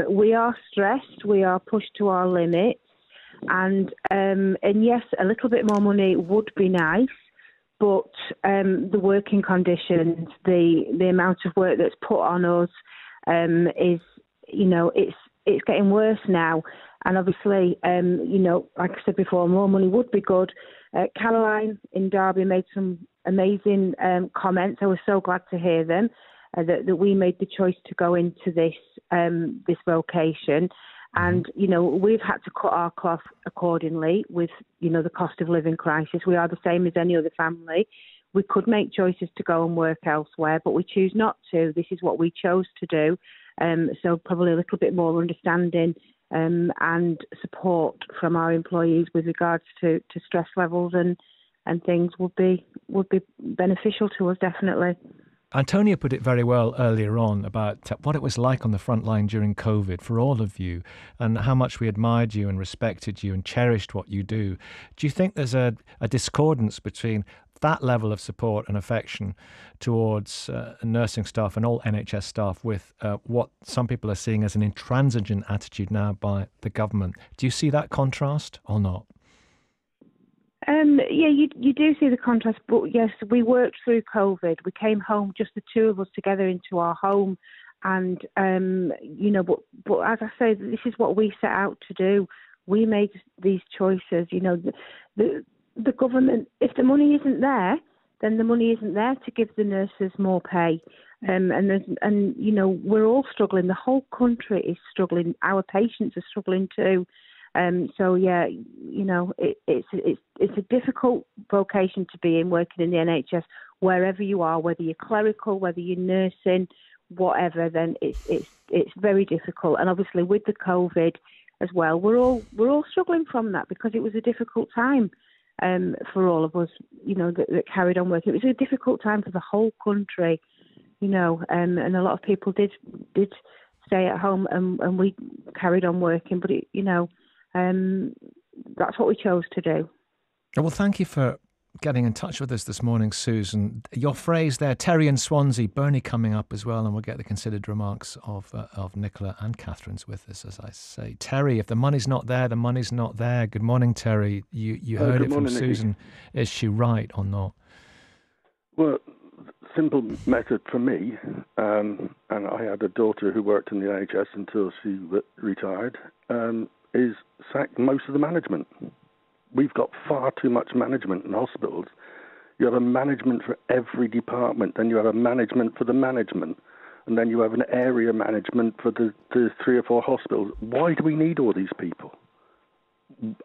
We are stressed. We are pushed to our limits, and yes, a little bit more money would be nice. But the working conditions, the amount of work that's put on us is, it's getting worse now. And obviously, like I said before, more money would be good. Caroline in Derby made some amazing comments. I was so glad to hear them, that we made the choice to go into this vocation. And, we've had to cut our cloth accordingly with, the cost of living crisis. We are the same as any other family. We could make choices to go and work elsewhere, but we choose not to. This is what we chose to do. So probably a little bit more understanding and support from our employees with regards to stress levels and things would be beneficial to us, definitely. Antonia put it very well earlier on about what it was like on the front line during COVID for all of you and how much we admired you and respected you and cherished what you do. Do you think there's a discordance between that level of support and affection towards nursing staff and all NHS staff with what some people are seeing as an intransigent attitude now by the government? Do you see that contrast or not? Yeah, you do see the contrast, but yes, we worked through COVID. We came home, just the two of us together into our home, and but as I say, this is what we set out to do. We made these choices. The government, if the money isn't there, then the money isn't there to give the nurses more pay. And we're all struggling. The whole country is struggling. Our patients are struggling too. So yeah, it's a difficult vocation to be in, working in the NHS. Wherever you are, whether you're clerical, whether you're nursing, whatever, then it's very difficult. And obviously with the COVID as well, we're all struggling from that because it was a difficult time for all of us, that carried on working. It was a difficult time for the whole country, and a lot of people did stay at home and we carried on working, but that's what we chose to do. Well, thank you for getting in touch with us this morning, Susan. Your phrase there, Terry in Swansea, Bernie coming up as well, and we'll get the considered remarks of Nicola and Catherine's with us, as I say. Terry, if the money's not there, the money's not there. Good morning, Terry. You heard it from Susan. Nicky. Is she right or not? Well, simple method for me, and I had a daughter who worked in the NHS until she retired, is sack most of the management. We've got far too much management in hospitals. You have a management for every department, then you have a management for the management, and then you have an area management for the 3 or 4 hospitals. Why do we need all these people?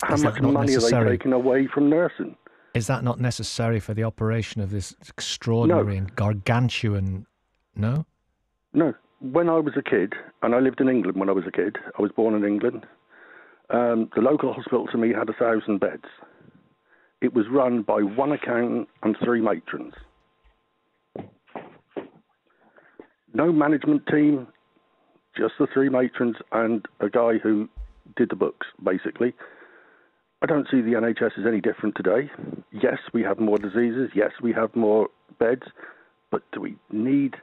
How much money are they taking away from nursing? Is that not necessary for the operation of this extraordinary and gargantuan... No? No. When I was a kid, and I lived in England when I was a kid, I was born in England, the local hospital to me had 1,000 beds. It was run by 1 accountant and 3 matrons. No management team, just the 3 matrons and a guy who did the books, basically. I don't see the NHS as any different today. Yes, we have more diseases. Yes, we have more beds. But do we need...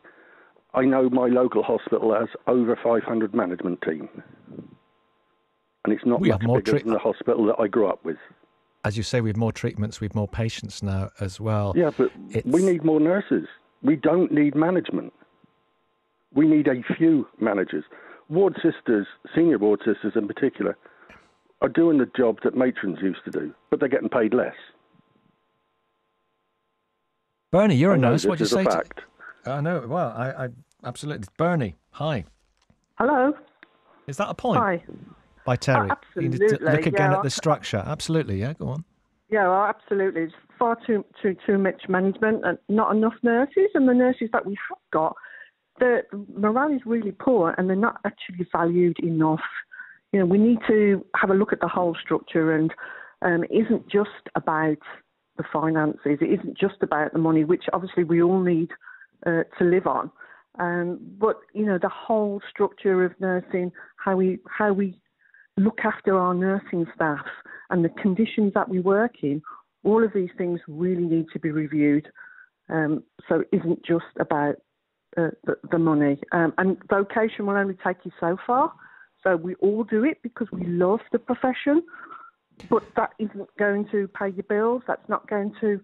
I know my local hospital has over 500 management team. And it's not much bigger than the hospital that I grew up with. As you say, we have more treatments, we have more patients now as well. Yeah, but we need more nurses. We don't need management. We need a few managers. Ward sisters, senior ward sisters in particular, are doing the job that matrons used to do, but they're getting paid less. Bernie, you're a nurse. What do you say? Fact. I know. Well, I absolutely. Bernie, hi. Hello. Is that a point? Hi. by Terry. You need to Absolutely. look again at the structure. Absolutely, yeah, go on. Yeah, well, absolutely. It's far too much management and not enough nurses. And the nurses that we have got, the morale is really poor and they're not actually valued enough. You know, we need to have a look at the whole structure, and it isn't just about the finances. It isn't just about the money, which obviously we all need to live on. But, you know, the whole structure of nursing, how we look after our nursing staff and the conditions that we work in, all of these things really need to be reviewed. So it isn't just about the money. And vocation will only take you so far. So we all do it because we love the profession, but that isn't going to pay your bills. That's not going to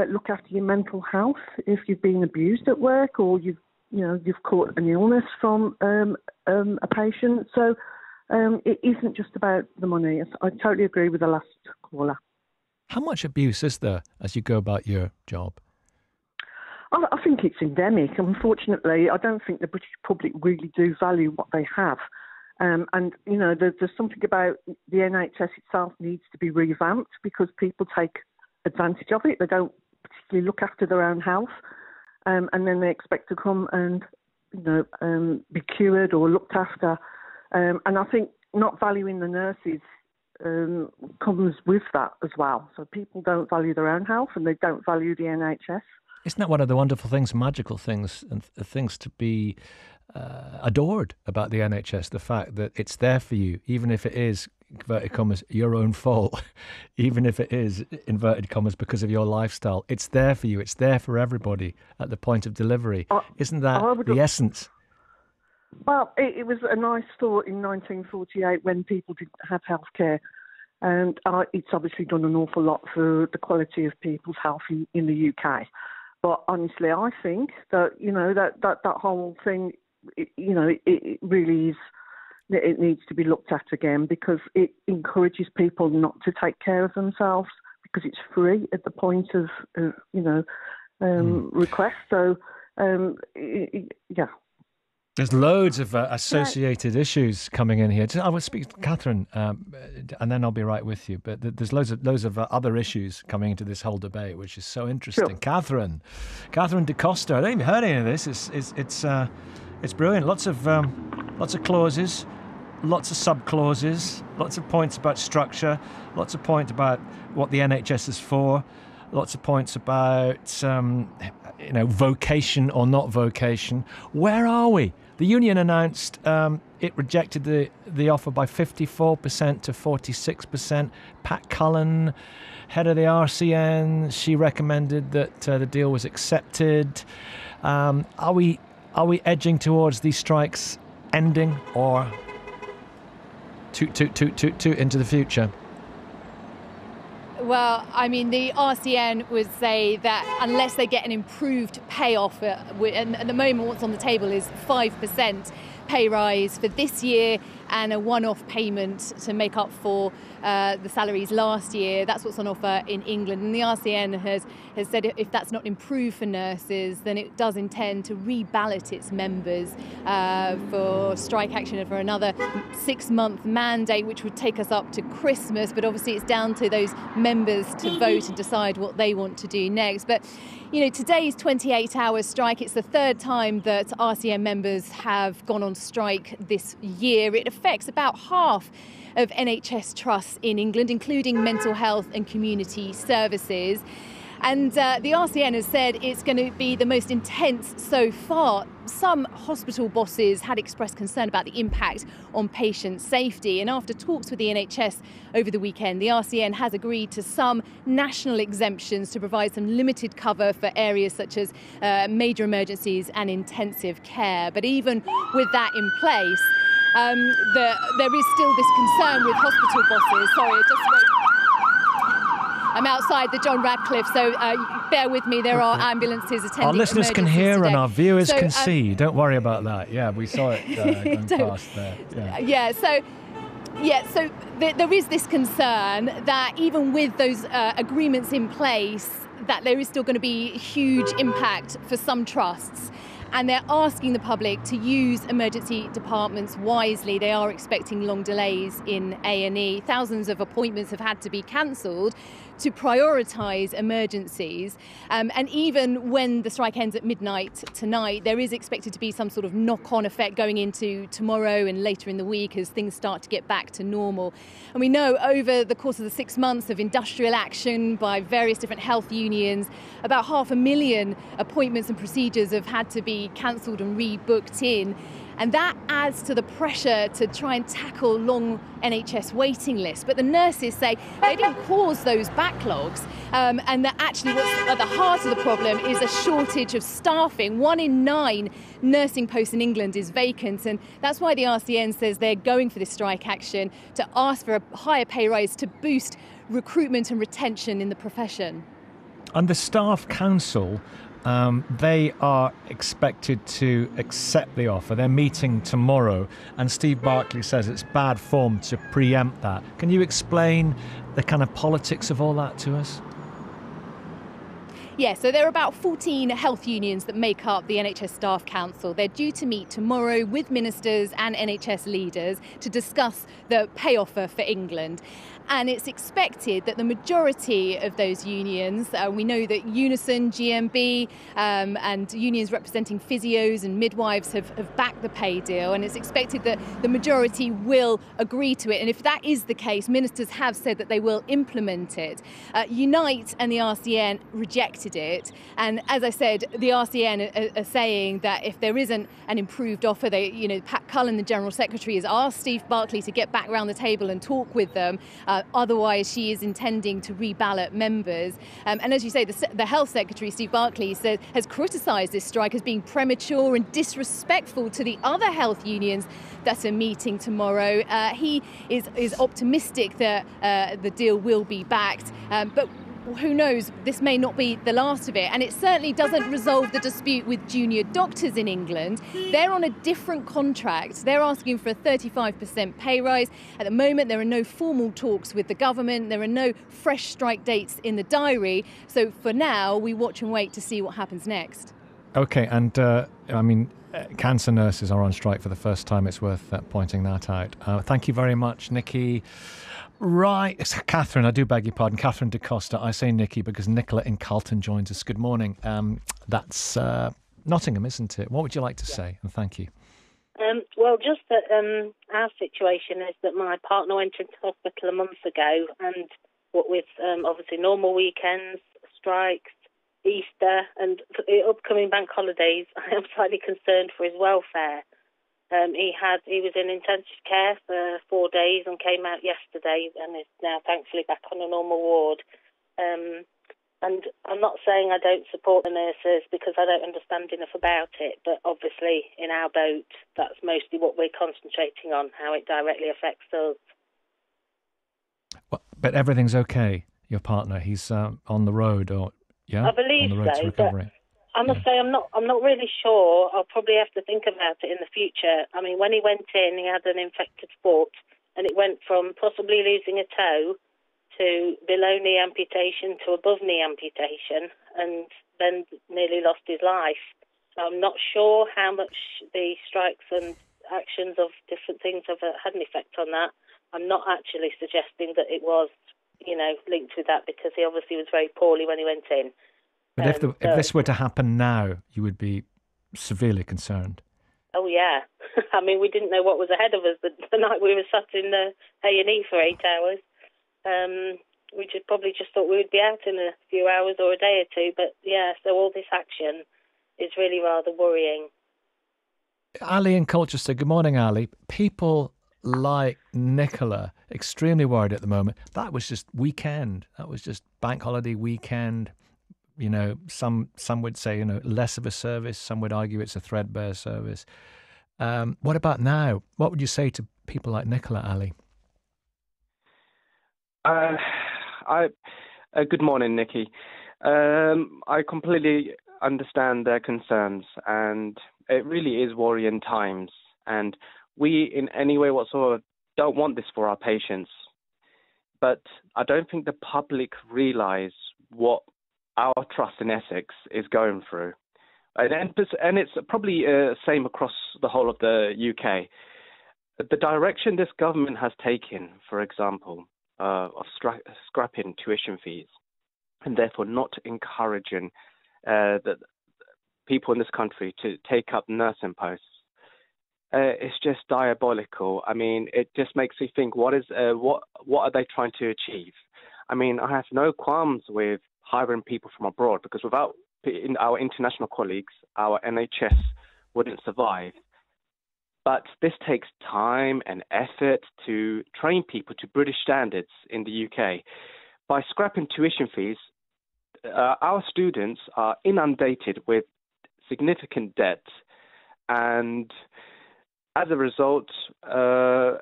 look after your mental health if you've been abused at work or you've caught an illness from a patient. So it isn't just about the money. I totally agree with the last caller. How much abuse is there as you go about your job? I think it's endemic. Unfortunately, I don't think the British public really do value what they have. And, you know, there's something about the NHS itself needs to be revamped because people take advantage of it. They don't particularly look after their own health. And then they expect to come and, you know, be cured or looked after. And I think not valuing the nurses comes with that as well. So people don't value their own health and they don't value the NHS. Isn't that one of the wonderful things, magical things, and things to be adored about the NHS? The fact that it's there for you, even if it is, inverted commas, your own fault, even if it is, inverted commas, because of your lifestyle. It's there for you. It's there for everybody at the point of delivery. Isn't that the essence? Well, it was a nice thought in 1948 when people didn't have healthcare. And it's obviously done an awful lot for the quality of people's health in the UK. But honestly, I think that, you know, that whole thing, it really is, it needs to be looked at again because it encourages people not to take care of themselves because it's free at the point of, request. So, yeah. There's loads of associated issues coming in here. I will speak to Catherine, and then I'll be right with you. But there's loads of other issues coming into this whole debate, which is so interesting. Sure. Catherine DeCosta. I don't even heard any of this. It's brilliant. Lots of clauses, lots of sub clauses, lots of points about structure, lots of points about what the NHS is for, lots of points about vocation or not vocation. Where are we? The union announced it rejected the offer by 54% to 46%. Pat Cullen, head of the RCN, she recommended that the deal was accepted. Are we edging towards these strikes ending or toot into the future? Well, I mean, the RCN would say that unless they get an improved payoff, and at the moment what's on the table is 5% pay rise for this year and a one-off payment to make up for the salaries last year. That's what's on offer in England. And the RCN has said if that's not improved for nurses, then it does intend to reballot its members for strike action for another 6-month mandate, which would take us up to Christmas. But obviously it's down to those members to vote and decide what they want to do next. But, you know, today's 28-hour strike, it's the third time that RCN members have gone on strike this year. It affects about half of NHS trusts in England, including mental health and community services. And the RCN has said it's going to be the most intense so far. Some hospital bosses had expressed concern about the impact on patient safety. And after talks with the NHS over the weekend, the RCN has agreed to some national exemptions to provide some limited cover for areas such as major emergencies and intensive care. But even with that in place, there is still this concern with hospital bosses. Sorry, I'm outside the John Radcliffe, so bear with me. There are ambulances attending. Our listeners can hear today. And our viewers can see. Don't worry about that. Yeah, we saw it going past there. So there is this concern that even with those agreements in place, that there is still going to be huge impact for some trusts. And they're asking the public to use emergency departments wisely. They are expecting long delays in A&E. Thousands of appointments have had to be cancelled to prioritise emergencies. And even when the strike ends at midnight tonight, there is expected to be some sort of knock-on effect going into tomorrow and later in the week as things start to get back to normal. And we know over the course of the 6 months of industrial action by various different health unions, about 500,000 appointments and procedures have had to be cancelled and rebooked in. And that adds to the pressure to try and tackle long NHS waiting lists. But the nurses say they didn't cause those backlogs, and that actually what's at the heart of the problem is a shortage of staffing. 1 in 9 nursing posts in England is vacant, and that's why the RCN says they're going for this strike action to ask for a higher pay rise to boost recruitment and retention in the profession. And the Staff Council, they are expected to accept the offer. They're meeting tomorrow, and Steve Barclay says it's bad form to preempt that. Can you explain the kind of politics of all that to us? Yeah, so there are about 14 health unions that make up the NHS Staff Council. They're due to meet tomorrow with ministers and NHS leaders to discuss the pay offer for England. And it's expected that the majority of those unions, we know that Unison, GMB and unions representing physios and midwives have backed the pay deal, and it's expected that the majority will agree to it. And if that is the case, ministers have said that they will implement it. Unite and the RCN rejected it, and as I said, the RCN are saying that if there isn't an improved offer, Pat Cullen, the General Secretary, has asked Steve Barclay to get back around the table and talk with them. Otherwise, she is intending to reballot members. And as you say, the Health Secretary, Steve Barclay, has criticised this strike as being premature and disrespectful to the other health unions that are meeting tomorrow. He is optimistic that the deal will be backed, but who knows, this may not be the last of it. And it certainly doesn't resolve the dispute with junior doctors in England. They're on a different contract. They're asking for a 35% pay rise. At the moment, there are no formal talks with the government. There are no fresh strike dates in the diary. So for now, we watch and wait to see what happens next. OK, and cancer nurses are on strike for the first time. It's worth pointing that out. Thank you very much, Nikki. Right, it's Catherine, I do beg your pardon, Catherine DeCosta. I say Nikki because Nicola in Carlton joins us. Good morning. That's Nottingham, isn't it? What would you like to say? And thank you. Well, just that our situation is that my partner went into hospital a month ago, and what with obviously normal weekends, strikes, Easter and upcoming bank holidays, I am slightly concerned for his welfare. He was in intensive care for 4 days and came out yesterday and is now thankfully back on a normal ward. And I'm not saying I don't support the nurses because I don't understand enough about it, but obviously in our boat, that's mostly what we're concentrating on, how it directly affects us. Well, but everything's okay, your partner? He's on the road, or yeah? I believe on the road so, to recovery. I must say I'm not really sure. I'll probably have to think about it in the future. I mean, when he went in, he had an infected foot, and it went from possibly losing a toe to below knee amputation to above knee amputation, and then nearly lost his life. So I'm not sure how much the strikes and actions of different things have had an effect on that. I'm not actually suggesting that it was, linked with that, because he obviously was very poorly when he went in. But if this were to happen now, you would be severely concerned. Oh, yeah. I mean, we didn't know what was ahead of us the night we were sat in the A&E for 8 hours. We probably just thought we would be out in a few hours or a day or two. But, yeah, so all this action is really rather worrying. Ali in Colchester. Good morning, Ali. People like Nicola, extremely worried at the moment. That was just weekend. That was just bank holiday weekend. Some would say, less of a service. Some would argue it's a threadbare service. What about now? What would you say to people like Nicola, Ali? Good morning, Nikki. I completely understand their concerns, and it really is worrying times. And we, in any way whatsoever, don't want this for our patients. But I don't think the public realise what our trust in Essex is going through. And it's probably same across the whole of the UK. The direction this government has taken, for example, of scrapping tuition fees, and therefore not encouraging the people in this country to take up nursing posts, it's just diabolical. I mean, it just makes me think, what are they trying to achieve? I mean, I have no qualms with hiring people from abroad, because without our international colleagues, our NHS wouldn't survive. But this takes time and effort to train people to British standards in the UK. By scrapping tuition fees, our students are inundated with significant debt, and as a result, the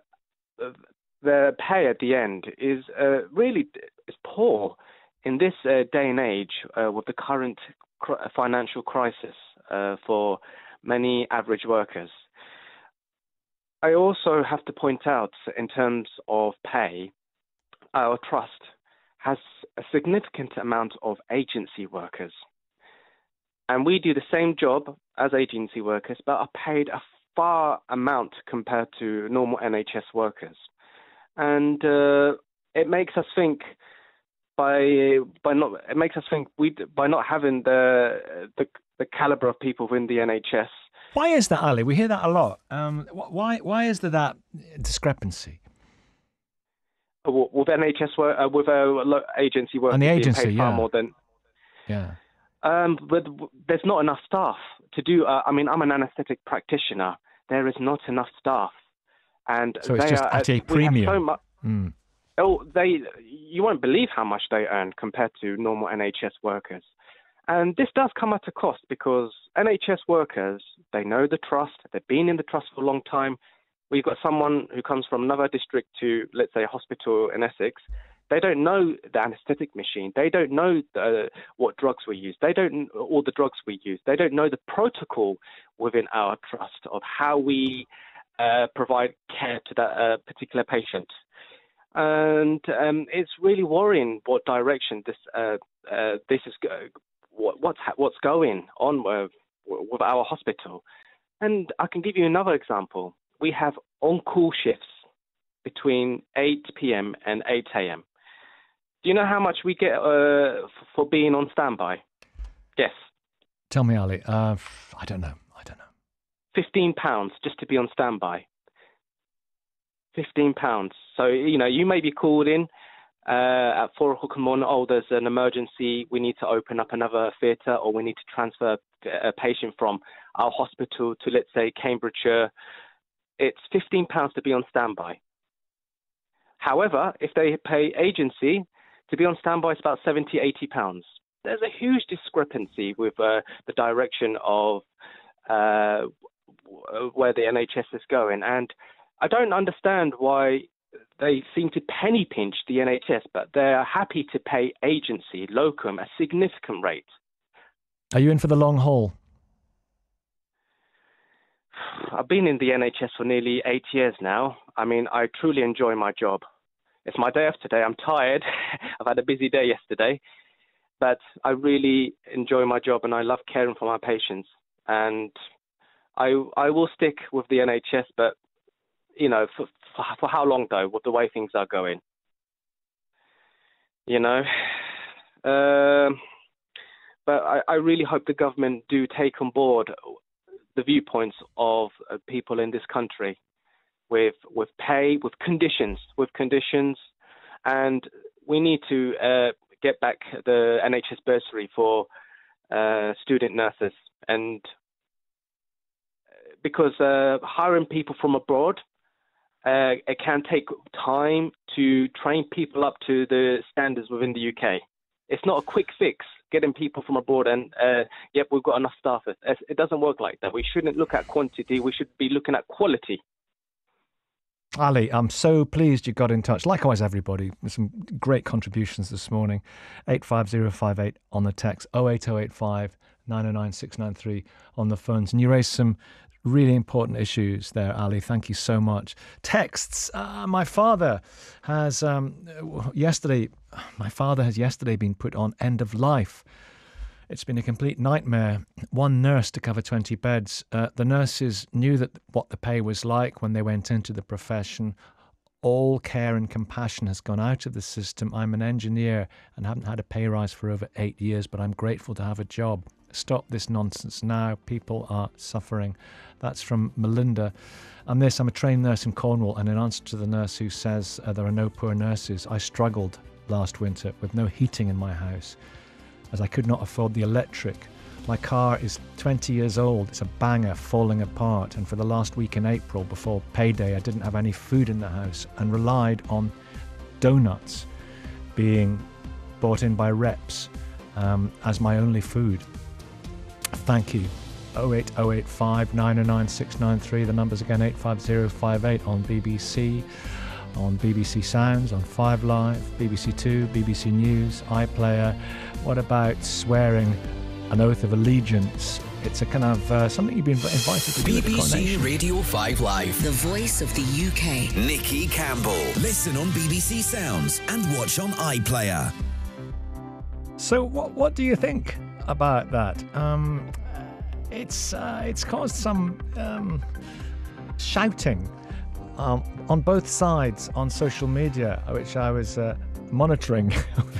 pay at the end is really poor in this day and age with the current financial crisis for many average workers. I also have to point out, in terms of pay, our trust has a significant amount of agency workers. And we do the same job as agency workers, but are paid a far amount compared to normal NHS workers. And it makes us think by not having the caliber of people within the NHS. Why is that, Ali? We hear that a lot. Why is there that discrepancy? With NHS work, with agency work, and the agency, being paid far more than. Yeah. But there's not enough staff to do. I mean, I'm an anaesthetic practitioner. There is not enough staff, and so it's just at a premium. You won't believe how much they earn compared to normal NHS workers. And this does come at a cost, because NHS workers, they know the trust, they've been in the trust for a long time. We've got someone who comes from another district to, let's say, a hospital in Essex. They don't know the anaesthetic machine. They don't know what drugs we use. They don't all the drugs we use. They don't know the protocol within our trust of how we provide care to that particular patient. And it's really worrying what direction this is what's going on with our hospital. And I can give you another example. We have on-call shifts between 8 p.m. and 8 a.m. Do you know how much we get for being on standby? Yes. Tell me, Ali. I don't know. £15 just to be on standby. £15. So, you may be called in at 4 o'clock in the morning. Oh, there's an emergency. We need to open up another theatre, or we need to transfer a patient from our hospital to, let's say, Cambridgeshire. It's £15 to be on standby. However, if they pay agency, to be on standby is about £70, £80. There's a huge discrepancy with the direction of where the NHS is going. And I don't understand why they seem to penny pinch the NHS, but they're happy to pay agency, locum, a significant rate. Are you in for the long haul? I've been in the NHS for nearly 8 years now. I mean, I truly enjoy my job. It's my day off today. I'm tired. I've had a busy day yesterday. But I really enjoy my job, and I love caring for my patients. And I will stick with the NHS, but, for how long, though, with the way things are going? But I really hope the government do take on board the viewpoints of people in this country with pay, with conditions, and we need to get back the NHS bursary for student nurses, and because hiring people from abroad, it can take time to train people up to the standards within the UK. It's not a quick fix, getting people from abroad and, yep, we've got enough staff. It doesn't work like that. We shouldn't look at quantity. We should be looking at quality. Ali, I'm so pleased you got in touch. Likewise, everybody. There's some great contributions this morning. 85058 on the text, 08085 909 693 on the phones. And you raised some really important issues there, Ali. Thank you so much. Texts. My father has yesterday been put on end of life. It's been a complete nightmare. One nurse to cover 20 beds. The nurses knew what the pay was like when they went into the profession. All care and compassion has gone out of the system. I'm an engineer and haven't had a pay rise for over 8 years, but I'm grateful to have a job. Stop this nonsense now. People are suffering. That's from Melinda. And this, I'm a trained nurse in Cornwall, and in answer to the nurse who says there are no poor nurses, I struggled last winter with no heating in my house as I could not afford the electric. My car is 20 years old. It's a banger falling apart. And for the last week in April, before payday, I didn't have any food in the house and relied on donuts being bought in by reps as my only food. Thank you. 08085 909 693. The number's again 85058 on BBC, on BBC Sounds, on 5 Live, BBC Two, BBC News, iPlayer. What about swearing an oath of allegiance? It's a kind of something you've been invited to do at the BBC coronation. Radio 5 Live. The voice of the UK. Nikki Campbell. Listen on BBC Sounds and watch on iPlayer. So what do you think about that? It's caused some shouting on both sides on social media, which I was monitoring,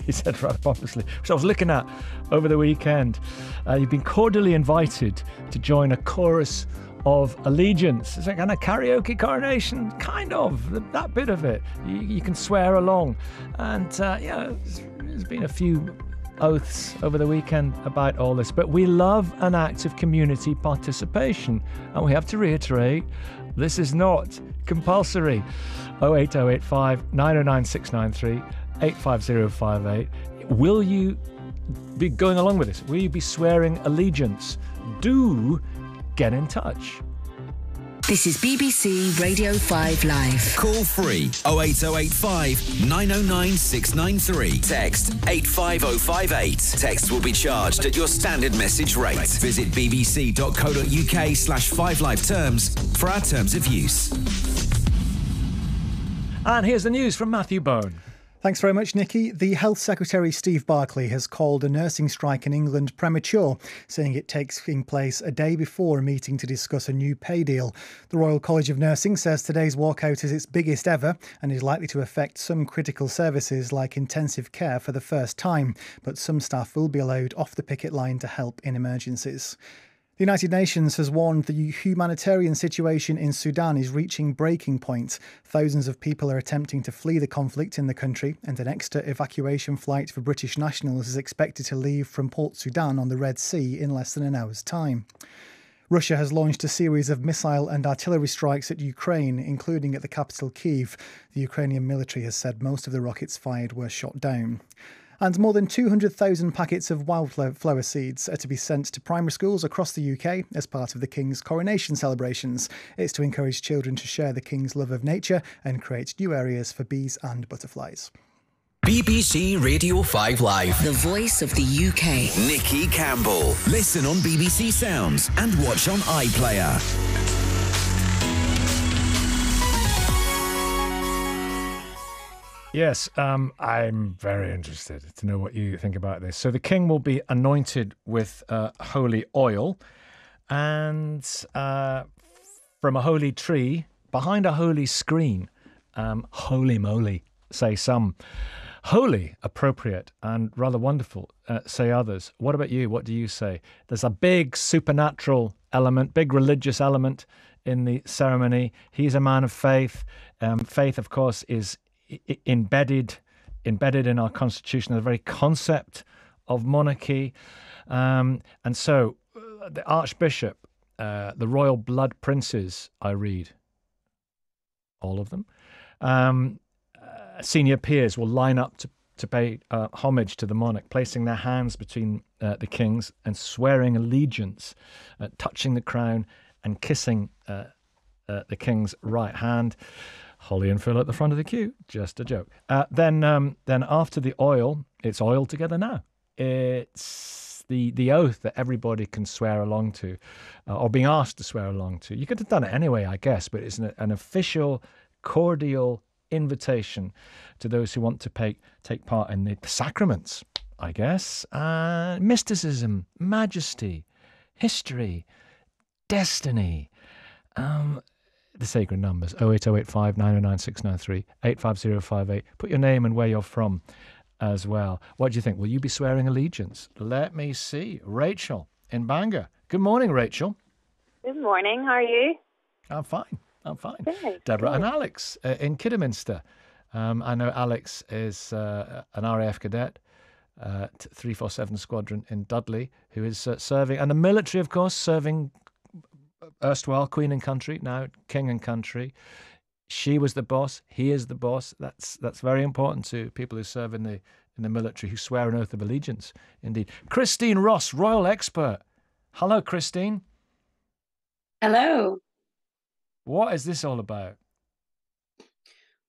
he said rather pompously, which I was looking at over the weekend. You've been cordially invited to join a chorus of allegiance. It's like kind of karaoke coronation, kind of, that bit of it. You can swear along. And, there's been a few oaths over the weekend about all this, but we love an act of community participation, and we have to reiterate, this is not compulsory. 08085 909 693 85058. Will you be going along with this? Will you be swearing allegiance? Do get in touch. This is BBC Radio 5 Live. Call free 08085 909 693. Text 85058. Text will be charged at your standard message rate. Visit bbc.co.uk/5live terms for our terms of use. And here's the news from Matthew Bone. Thanks very much, Nikki. The Health Secretary, Steve Barclay, has called a nursing strike in England premature, saying it taking place a day before a meeting to discuss a new pay deal. The Royal College of Nursing says today's walkout is its biggest ever and is likely to affect some critical services like intensive care for the first time, but some staff will be allowed off the picket line to help in emergencies. The United Nations has warned the humanitarian situation in Sudan is reaching breaking point. Thousands of people are attempting to flee the conflict in the country, and an extra evacuation flight for British nationals is expected to leave from Port Sudan on the Red Sea in less than an hour's time. Russia has launched a series of missile and artillery strikes at Ukraine, including at the capital Kyiv. The Ukrainian military has said most of the rockets fired were shot down. And more than 200,000 packets of wildflower seeds are to be sent to primary schools across the UK as part of the King's coronation celebrations. It's to encourage children to share the King's love of nature and create new areas for bees and butterflies. BBC Radio 5 Live. The voice of the UK. Nikki Campbell. Listen on BBC Sounds and watch on iPlayer. Yes, I'm very interested to know what you think about this. So the king will be anointed with holy oil and from a holy tree behind a holy screen. Holy moly, say some. Holy, appropriate, and rather wonderful, say others. What about you? What do you say? There's a big supernatural element, big religious element in the ceremony. He's a man of faith. Faith, of course, is embedded in our constitution, the very concept of monarchy. And so the Archbishop, the royal blood princes, I read, all of them, senior peers will line up to pay homage to the monarch, placing their hands between the king's and swearing allegiance, touching the crown and kissing the king's right hand. Holly and Phil at the front of the queue. Just a joke. Then after the oil, it's oil together now. It's the oath that everybody can swear along to, or being asked to swear along to. You could have done it anyway, I guess, but it's an official, cordial invitation to those who want to take part in the sacraments I guess. Mysticism, majesty, history, destiny. The sacred numbers, 08085 909 693 85058. Put your name and where you're from as well. What do you think? Will you be swearing allegiance? Let me see. Rachel in Bangor. Good morning, Rachel. Good morning. How are you? I'm fine. Good, Deborah good. and Alex in Kidderminster. I know Alex is an RAF cadet, 347 Squadron in Dudley, who is serving, and the military, of course, serving erstwhile Queen and Country, now King and Country. She was the boss. He is the boss. That's very important to people who serve in the military, who swear an oath of allegiance. Indeed. Christine Ross, Royal Expert. Hello, Christine. Hello. What is this all about?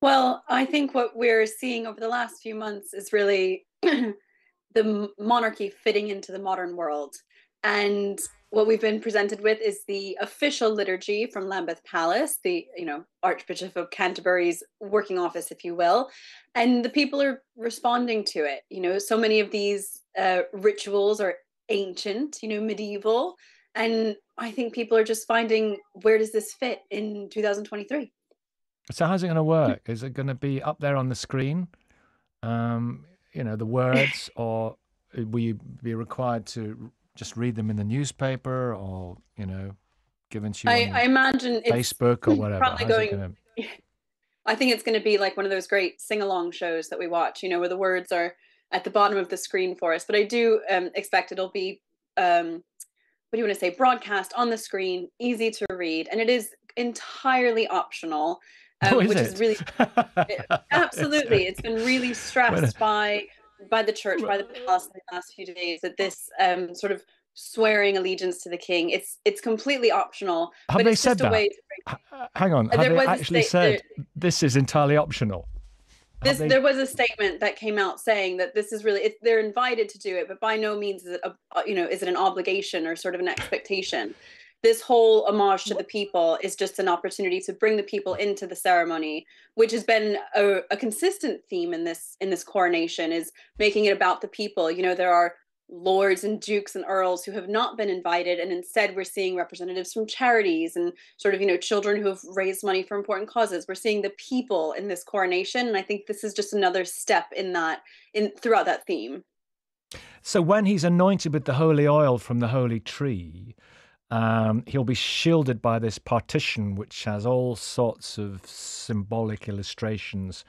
Well, I think what we're seeing over the last few months is really the monarchy fitting into the modern world. And what we've been presented with is the official liturgy from Lambeth Palace, the Archbishop of Canterbury's working office, if you will. And the people are responding to it. So many of these rituals are ancient, medieval. And I think people are just finding, where does this fit in 2023? So how's it going to work? Is it going to be up there on the screen, the words, or will you be required to just read them in the newspaper, or, given to you on I imagine Facebook it's or whatever? probably I think it's going to be like one of those great sing-along shows that we watch, where the words are at the bottom of the screen for us. But I do expect it'll be, what do you want to say, broadcast on the screen, easy to read, and it is entirely optional. Which is really absolutely. It's been really stressed by the church, by the palace in the last few days, that this sort of swearing allegiance to the king, it's completely optional. Have but they it's said just a way that? to Hang on. Have they actually said this is entirely optional? There was a statement that came out saying that this is really, they're invited to do it, but by no means is it is it an obligation or sort of an expectation. This whole homage to the people is just an opportunity to bring the people into the ceremony, which has been a consistent theme in this coronation, is making it about the people. There are lords and dukes and earls who have not been invited, and instead we're seeing representatives from charities and sort of, children who have raised money for important causes. We're seeing the people in this coronation, and I think this is just another step throughout that theme. So when he's anointed with the holy oil from the holy tree, he'll be shielded by this partition, which has all sorts of symbolic illustrations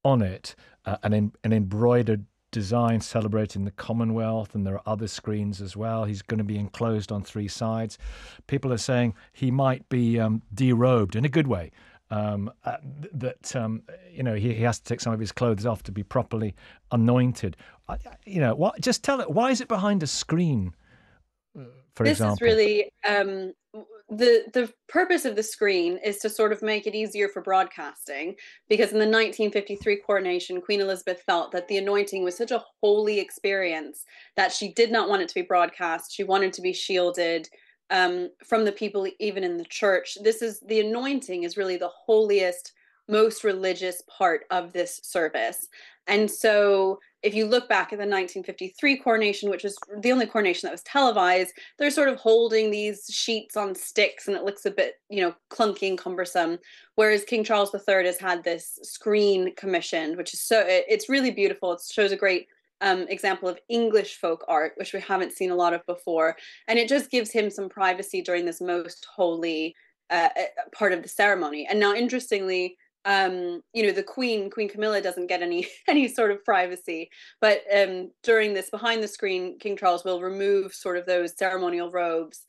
on it, an embroidered design celebrating the Commonwealth, and there are other screens as well. He's going to be enclosed on three sides. People are saying he might be derobed in a good way, he has to take some of his clothes off to be properly anointed. Just tell it, why is it behind a screen? For example, is really the purpose of the screen is to sort of make it easier for broadcasting, because in the 1953 coronation, Queen Elizabeth felt that the anointing was such a holy experience that she did not want it to be broadcast. She wanted to be shielded from the people, even in the church. The anointing is really the holiest, most religious part of this service. And so if you look back at the 1953 coronation, which was the only coronation that was televised, they're sort of holding these sheets on sticks, and it looks a bit, clunky and cumbersome. Whereas King Charles III has had this screen commissioned, which is it's really beautiful. It shows a great example of English folk art, which we haven't seen a lot of before. And it just gives him some privacy during this most holy part of the ceremony. And now, interestingly, the Queen Camilla doesn't get any sort of privacy, but during this behind the screen, King Charles will remove sort of those ceremonial robes.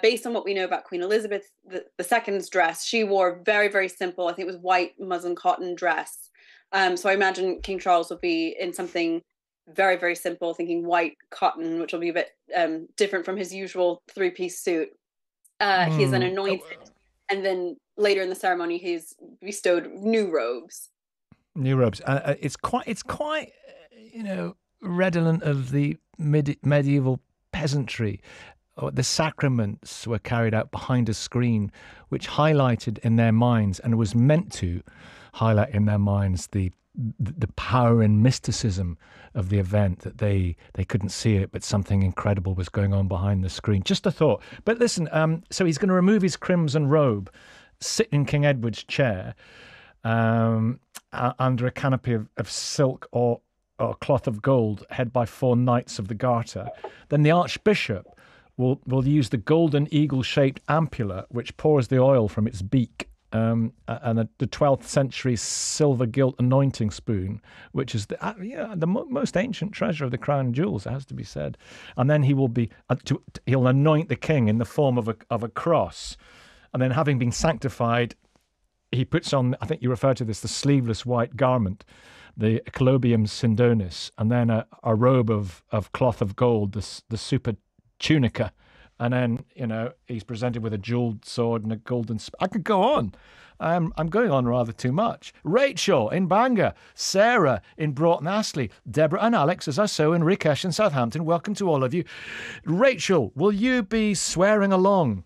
Based on what we know about Queen Elizabeth II's dress, she wore very, very simple, I think it was white muslin cotton dress. So I imagine King Charles will be in something very, very simple, thinking white cotton, which will be a bit different from his usual three-piece suit. He's then anointed, and then later in the ceremony, he's bestowed new robes. New robes. It's quite, redolent of the medieval peasantry. The sacraments were carried out behind a screen, which highlighted in their minds, and was meant to highlight in their minds, the the power and mysticism of the event, that they couldn't see it, but something incredible was going on behind the screen. Just a thought. But listen, so he's going to remove his crimson robe, sit in King Edward's chair, under a canopy of silk or cloth of gold, head by 4 knights of the Garter. Then the Archbishop will use the golden eagle-shaped ampulla, which pours the oil from its beak, and the 12th century silver gilt anointing spoon, which is the most ancient treasure of the crown jewels, it has to be said. And then he will he'll anoint the king in the form of a cross, and then, having been sanctified, he puts on, I think you refer to this, the sleeveless white garment, the Colobium Sindonis, and then a robe of cloth of gold, the super tunica. And then, he's presented with a jeweled sword and a golden... I could go on. I'm going on rather too much. Rachel in Bangor, Sarah in Broughton Astley, Deborah and Alex, as I saw, in Rikesh in Southampton. Welcome to all of you. Rachel, will you be swearing along?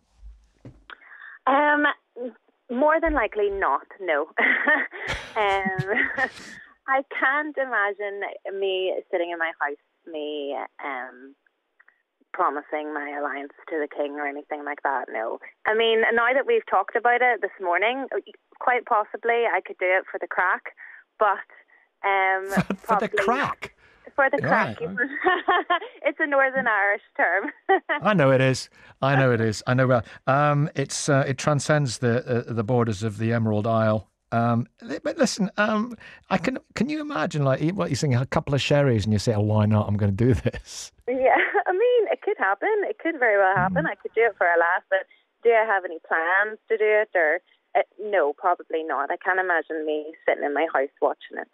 More than likely not, no. I can't imagine me sitting in my house, promising my alliance to the king or anything like that, no. I mean, now that we've talked about it this morning, quite possibly I could do it for the crack, but... for the crack? For the crack. It's a Northern Irish term. I know it is. I know well. It transcends the borders of the Emerald Isle. But listen, can you imagine, like, what you're saying, a couple of sherries and you say, oh, why not? I'm going to do this. Yeah, I mean, it could happen. It could very well happen. I could do it for a laugh, but do I have any plans to do it? Or no, probably not. I can't imagine me sitting in my house watching it,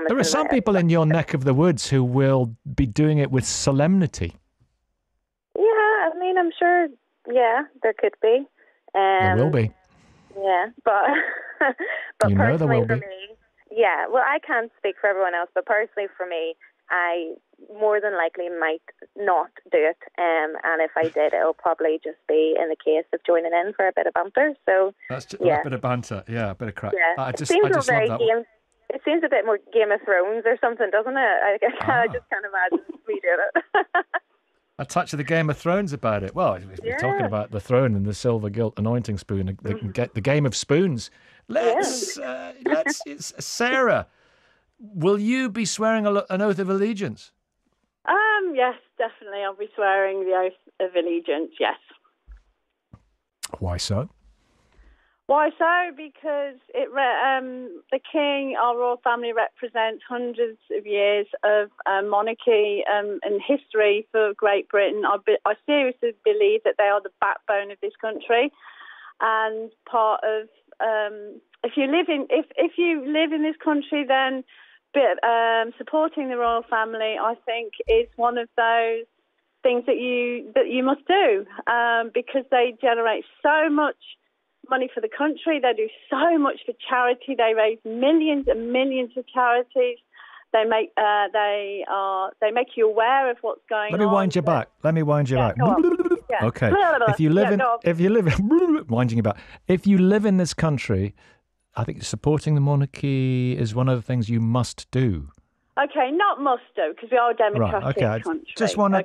There are some people in your neck of the woods who will be doing it with solemnity. Yeah, I mean, I'm sure, there could be. There will be. Yeah, but personally for me, well, I can't speak for everyone else, but personally for me, I more than likely might not do it. And if I did, it'll probably just be in the case of joining in for a bit of banter. So that's just, a bit of banter, a bit of crack. Yeah, it seems a bit more Game of Thrones or something, doesn't it? I just can't imagine me doing it. A touch of the Game of Thrones about it. Well, we're talking about the throne and the silver gilt anointing spoon, the Game of Spoons. Let's Sarah, will you be swearing an oath of allegiance? Yes, definitely. I'll be swearing the oath of allegiance, yes. Why so? Why so? Because the king, our royal family, represents hundreds of years of monarchy and history for Great Britain. I seriously believe that they are the backbone of this country, and part of if you live in this country, then supporting the royal family, I think, is one of those things that you must do, because they generate so much money for the country. They do so much for charity. They raise millions and millions for charities. They make you aware of what's going on. Let me wind you back. Yeah. Okay. If you live in this country, I think supporting the monarchy is one of the things you must do. Okay, not must do, because we are a democratic country. Just want to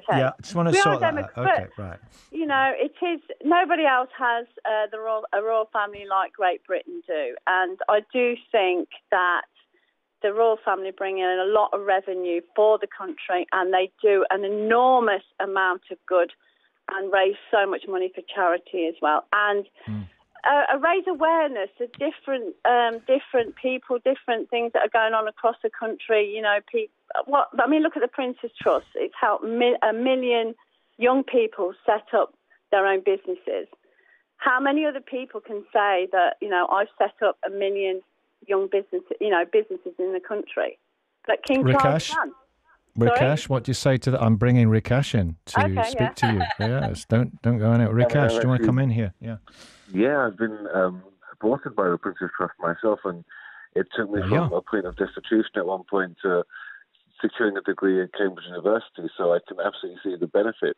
sort that out. Okay, right. It is. Nobody else has a royal family like Great Britain do, and I do think that the royal family bring in a lot of revenue for the country, and they do an enormous amount of good, and raise so much money for charity as well, and. Raise awareness of different people, different things that are going on across the country. Look at the Prince's Trust. It's helped a million young people set up their own businesses. How many other people can say that, I've set up a million young businesses in the country? Like King Charles done. Rikesh, what do you say to that? I'm bringing Rikesh in to speak to you. Yes, don't go in it. Rikesh, do you want to come in here? Yeah. Yeah, I've been supported by the Prince's Trust myself, and it took me from a point of destitution at one point to securing a degree at Cambridge University, so I can absolutely see the benefit.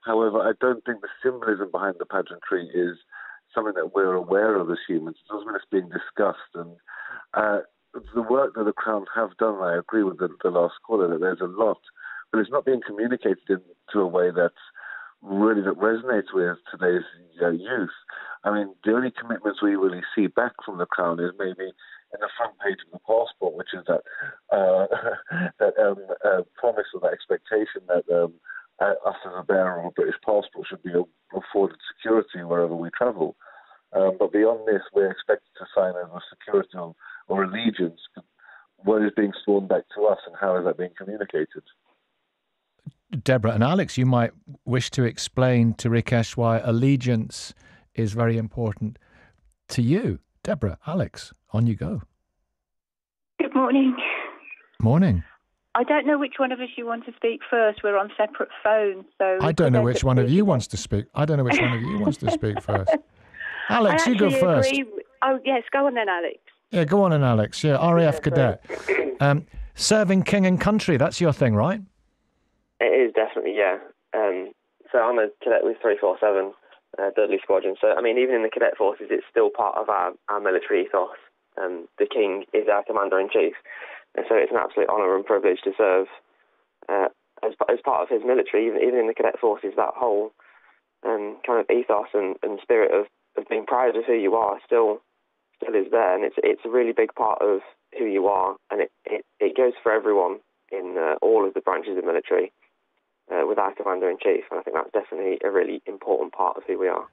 However, I don't think the symbolism behind the pageantry is something that we're aware of as humans. It doesn't mean it's being discussed. And the work that the Crown have done, I agree with the last caller, that there's a lot, but it's not being communicated into a way that resonates with today's youth. I mean, the only commitments we really see back from the Crown is maybe in the front page of the passport, which is that promise or that expectation that us as a bearer of a British passport should be afforded security wherever we travel. But beyond this, we're expected to sign over security or allegiance. What is being sworn back to us, and how is that being communicated? Deborah and Alex, you might wish to explain to Rikesh why allegiance is very important to you. Deborah, Alex, on you go. Good morning. Morning. I don't know which one of us you want to speak first. We're on separate phones, so I don't know which one of you wants to speak. I don't know which one of you wants to speak first. Alex, you go first. Oh, yes, go on then, Alex. Yeah, go on then, Alex. Yeah, RAF cadet. Serving king and country, that's your thing, right? It is, definitely, yeah. So I'm a cadet with 347, Dudley Squadron. So, I mean, even in the cadet forces, it's still part of our military ethos. The King is our Commander-in-Chief. And so it's an absolute honour and privilege to serve as part of his military, even in the cadet forces. That whole kind of ethos and spirit of being proud of who you are still is there. And it's a really big part of who you are. And it goes for everyone in all of the branches of military. With our Commander-in-Chief, and I think that's definitely a really important part of who we are.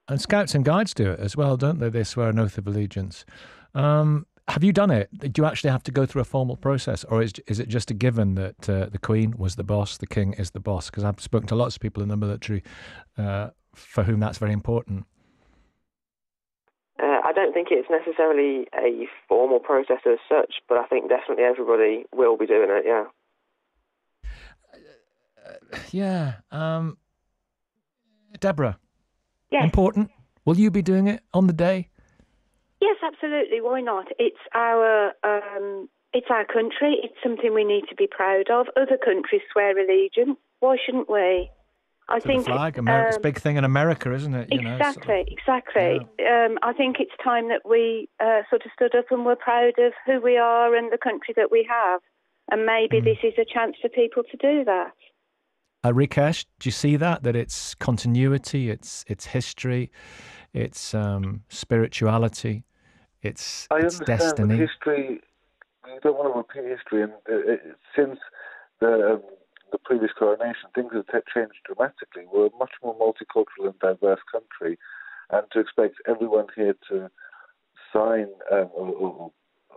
And Scouts and Guides do it as well, don't they? They swear an oath of allegiance. Have you done it? Do you actually have to go through a formal process, or is it just a given that the Queen was the boss, the King is the boss? Because I've spoken to lots of people in the military for whom that's very important. I don't think it's necessarily a formal process as such, but I think definitely everybody will be doing it, yeah. Deborah. Yes. Important. Will you be doing it on the day? Yes, absolutely. Why not? It's our country. It's something we need to be proud of. Other countries swear allegiance. Why shouldn't we? I think the flag. It's a big thing in America, isn't it? Exactly. Yeah. I think it's time that we sort of stood up and were proud of who we are and the country that we have. And maybe this is a chance for people to do that. Rikesh, do you see that it's continuity, it's history, it's spirituality, it's destiny? History, you don't want to repeat history, and since the previous coronation, things have changed dramatically. We're a much more multicultural and diverse country, and to expect everyone here to sign or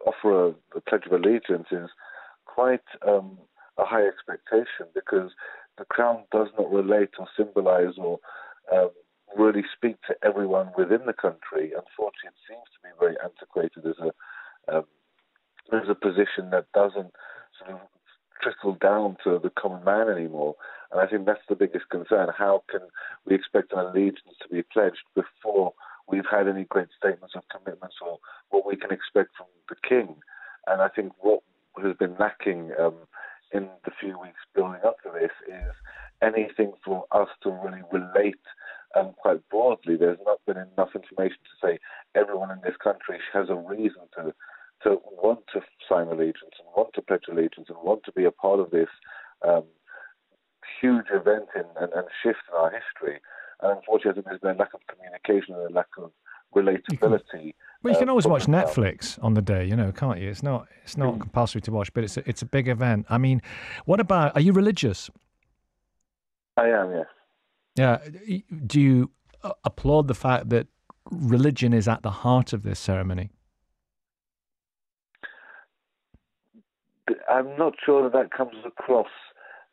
offer a Pledge of Allegiance is quite a high expectation, because the Crown does not relate or symbolise or really speak to everyone within the country. Unfortunately, it seems to be very antiquated as a position that doesn't sort of trickle down to the common man anymore. And I think that's the biggest concern. How can we expect an allegiance to be pledged before we've had any great statements of commitments or what we can expect from the King? And I think what has been lacking in the few weeks building up to this is anything for us to really relate quite broadly. There's not been enough information to say everyone in this country has a reason to want to sign allegiance and want to pledge allegiance and want to be a part of this huge event and shift in our history. And unfortunately, I think there's been a lack of communication and a lack of relatability. Well, you can always watch Netflix on the day, can't you? It's not compulsory to watch, but it's a big event. I mean, what about, are you religious? I am, yes. Yeah. Do you applaud the fact that religion is at the heart of this ceremony? I'm not sure that comes across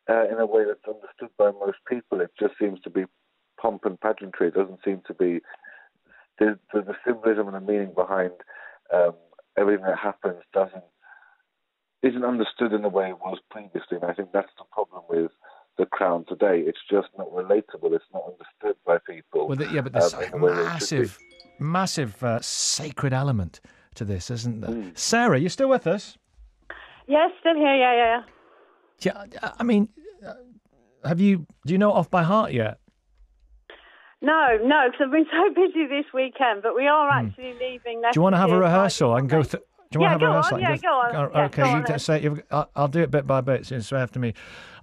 in a way that's understood by most people. It just seems to be pomp and pageantry. It doesn't seem to be the symbolism and the meaning behind everything that happens isn't understood in the way it was previously. And I think that's the problem with the Crown today. It's just not relatable. It's not understood by people. Well, but there's a massive sacred element to this, isn't there? Sarah, you still with us? Yes, still here. Yeah. Yeah. I mean, do you know it off by heart yet? No, because I've been so busy this weekend, but we are actually leaving. Do you want to have a rehearsal? I can go through. Do you want to have a rehearsal? Go on. Okay, go you on then. say I'll do it bit by bit. So you swear after me.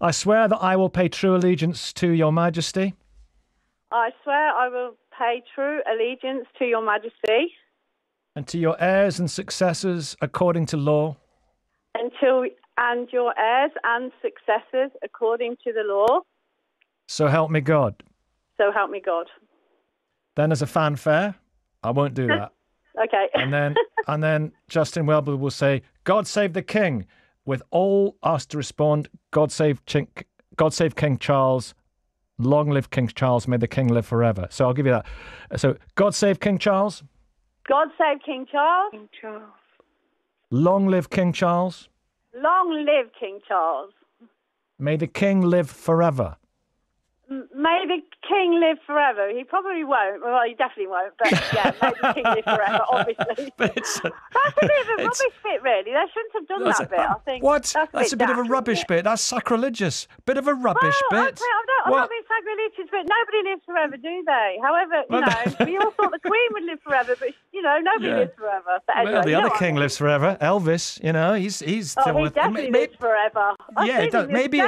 I swear that I will pay true allegiance to Your Majesty. I swear I will pay true allegiance to Your Majesty. And to your heirs and successors according to law. And your heirs and successors according to the law. So help me God. So help me God. Then as a fanfare, I won't do that. Okay. And then Justin Welby will say, God save the King, with all us to respond, God save King Charles, long live King Charles, may the King live forever. So I'll give you that. So God save King Charles. God save King Charles. King Charles. Long live King Charles. Long live King Charles. May the King live forever. May the King live forever. He probably won't. Well, he definitely won't. But yeah, may the King live forever, obviously. That's a bit of a rubbish bit, really. They shouldn't have done that bit, I think. What? That's a bit of a rubbish bit. That's sacrilegious. Bit of a rubbish bit. Okay, I'm not being sacrilegious, but nobody lives forever, do they? However, we all thought the Queen would live forever, but, nobody lives forever. But anyway, well, the other king lives forever. Elvis, he's he definitely lives forever. Yeah, it does. Maybe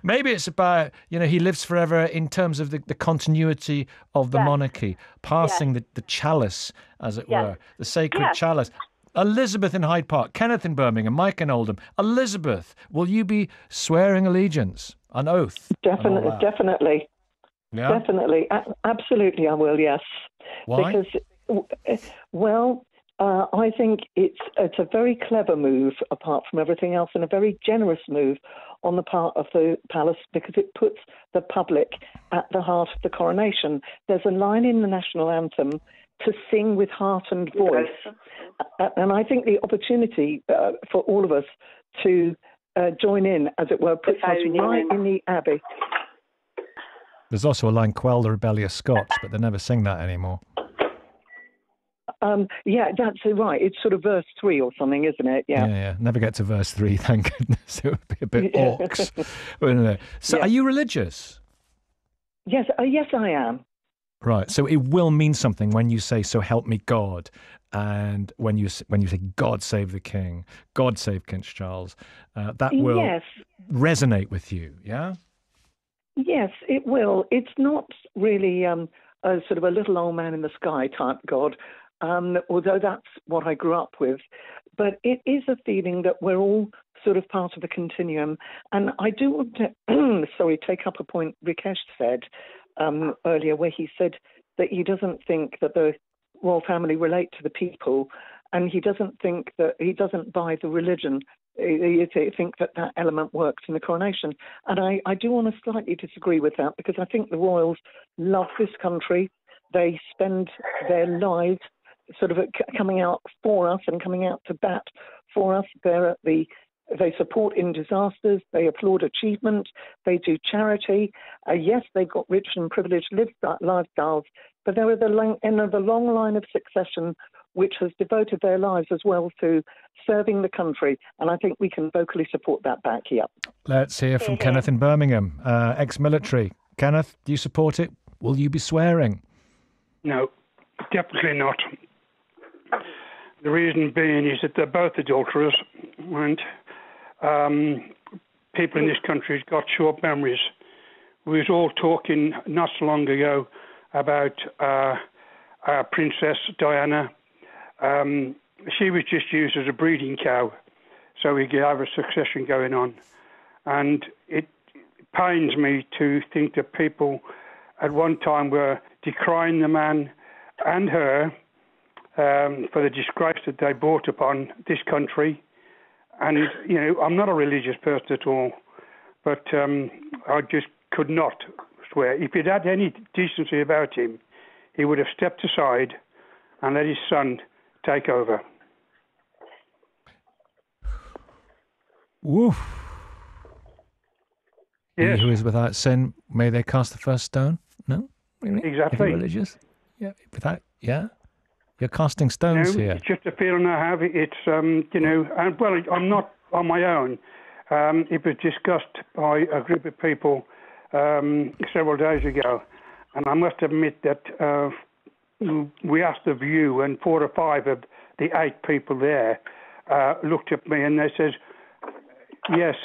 maybe it's about, he lives forever in terms of the continuity of the monarchy, passing the chalice, as it were, the sacred chalice. Elizabeth in Hyde Park, Kenneth in Birmingham, Mike in Oldham. Elizabeth, will you be swearing allegiance, an oath? Definitely. Yeah? Definitely. Absolutely, I will, yes. Why? Because, I think it's a very clever move, apart from everything else, and a very generous move on the part of the palace, because it puts the public at the heart of the coronation. There's a line in the national anthem to sing with heart and voice. And I think the opportunity for all of us to join in, as it were, puts us right in the abbey. There's also a line, quell the rebellious Scots, but they never sing that anymore. Yeah, that's right. It's sort of verse 3 or something, isn't it? Yeah. Never get to verse 3, thank goodness. It would be a bit orcs, wouldn't it? So are you religious? Yes, yes, I am. Right. So it will mean something when you say, so help me God. And when you say, God save the King, God save King Charles, that will resonate with you, yeah? Yes, it will. It's not really a sort of a little old man in the sky type God, although that's what I grew up with. But it is a feeling that we're all sort of part of a continuum. And I do want to, take up a point Rikesh said earlier, where he said that he doesn't think that the royal family relate to the people, and he doesn't buy the religion. He think that element works in the coronation. And I do want to slightly disagree with that, because I think the royals love this country. They spend their lives sort of coming out for us and coming out to bat for us. They support in disasters. They applaud achievement. They do charity. Yes, they've got rich and privileged lifestyles, but they're the long line of succession which has devoted their lives as well to serving the country. And I think we can vocally support that back here. Let's hear from Kenneth in Birmingham, ex-military. Kenneth, do you support it? Will you be swearing? No, definitely not. The reason being is that they're both adulterers, and people in this country have got short memories. We was all talking not so long ago about Princess Diana. She was just used as a breeding cow, so we could have a succession going on. And it pains me to think that people at one time were decrying the man and her for the disgrace that they brought upon this country. And, I'm not a religious person at all, but I just could not swear. If he'd had any decency about him, he would have stepped aside and let his son take over. Woof. Yes. He who is without sin, may they cast the first stone? No? Really? Exactly. If you're religious? Yeah. You're casting stones here. It's just a feeling I have. It's, and, I'm not on my own. It was discussed by a group of people several days ago, and I must admit that we asked the View, and 4 or 5 of the 8 people there looked at me and they says, "Yes,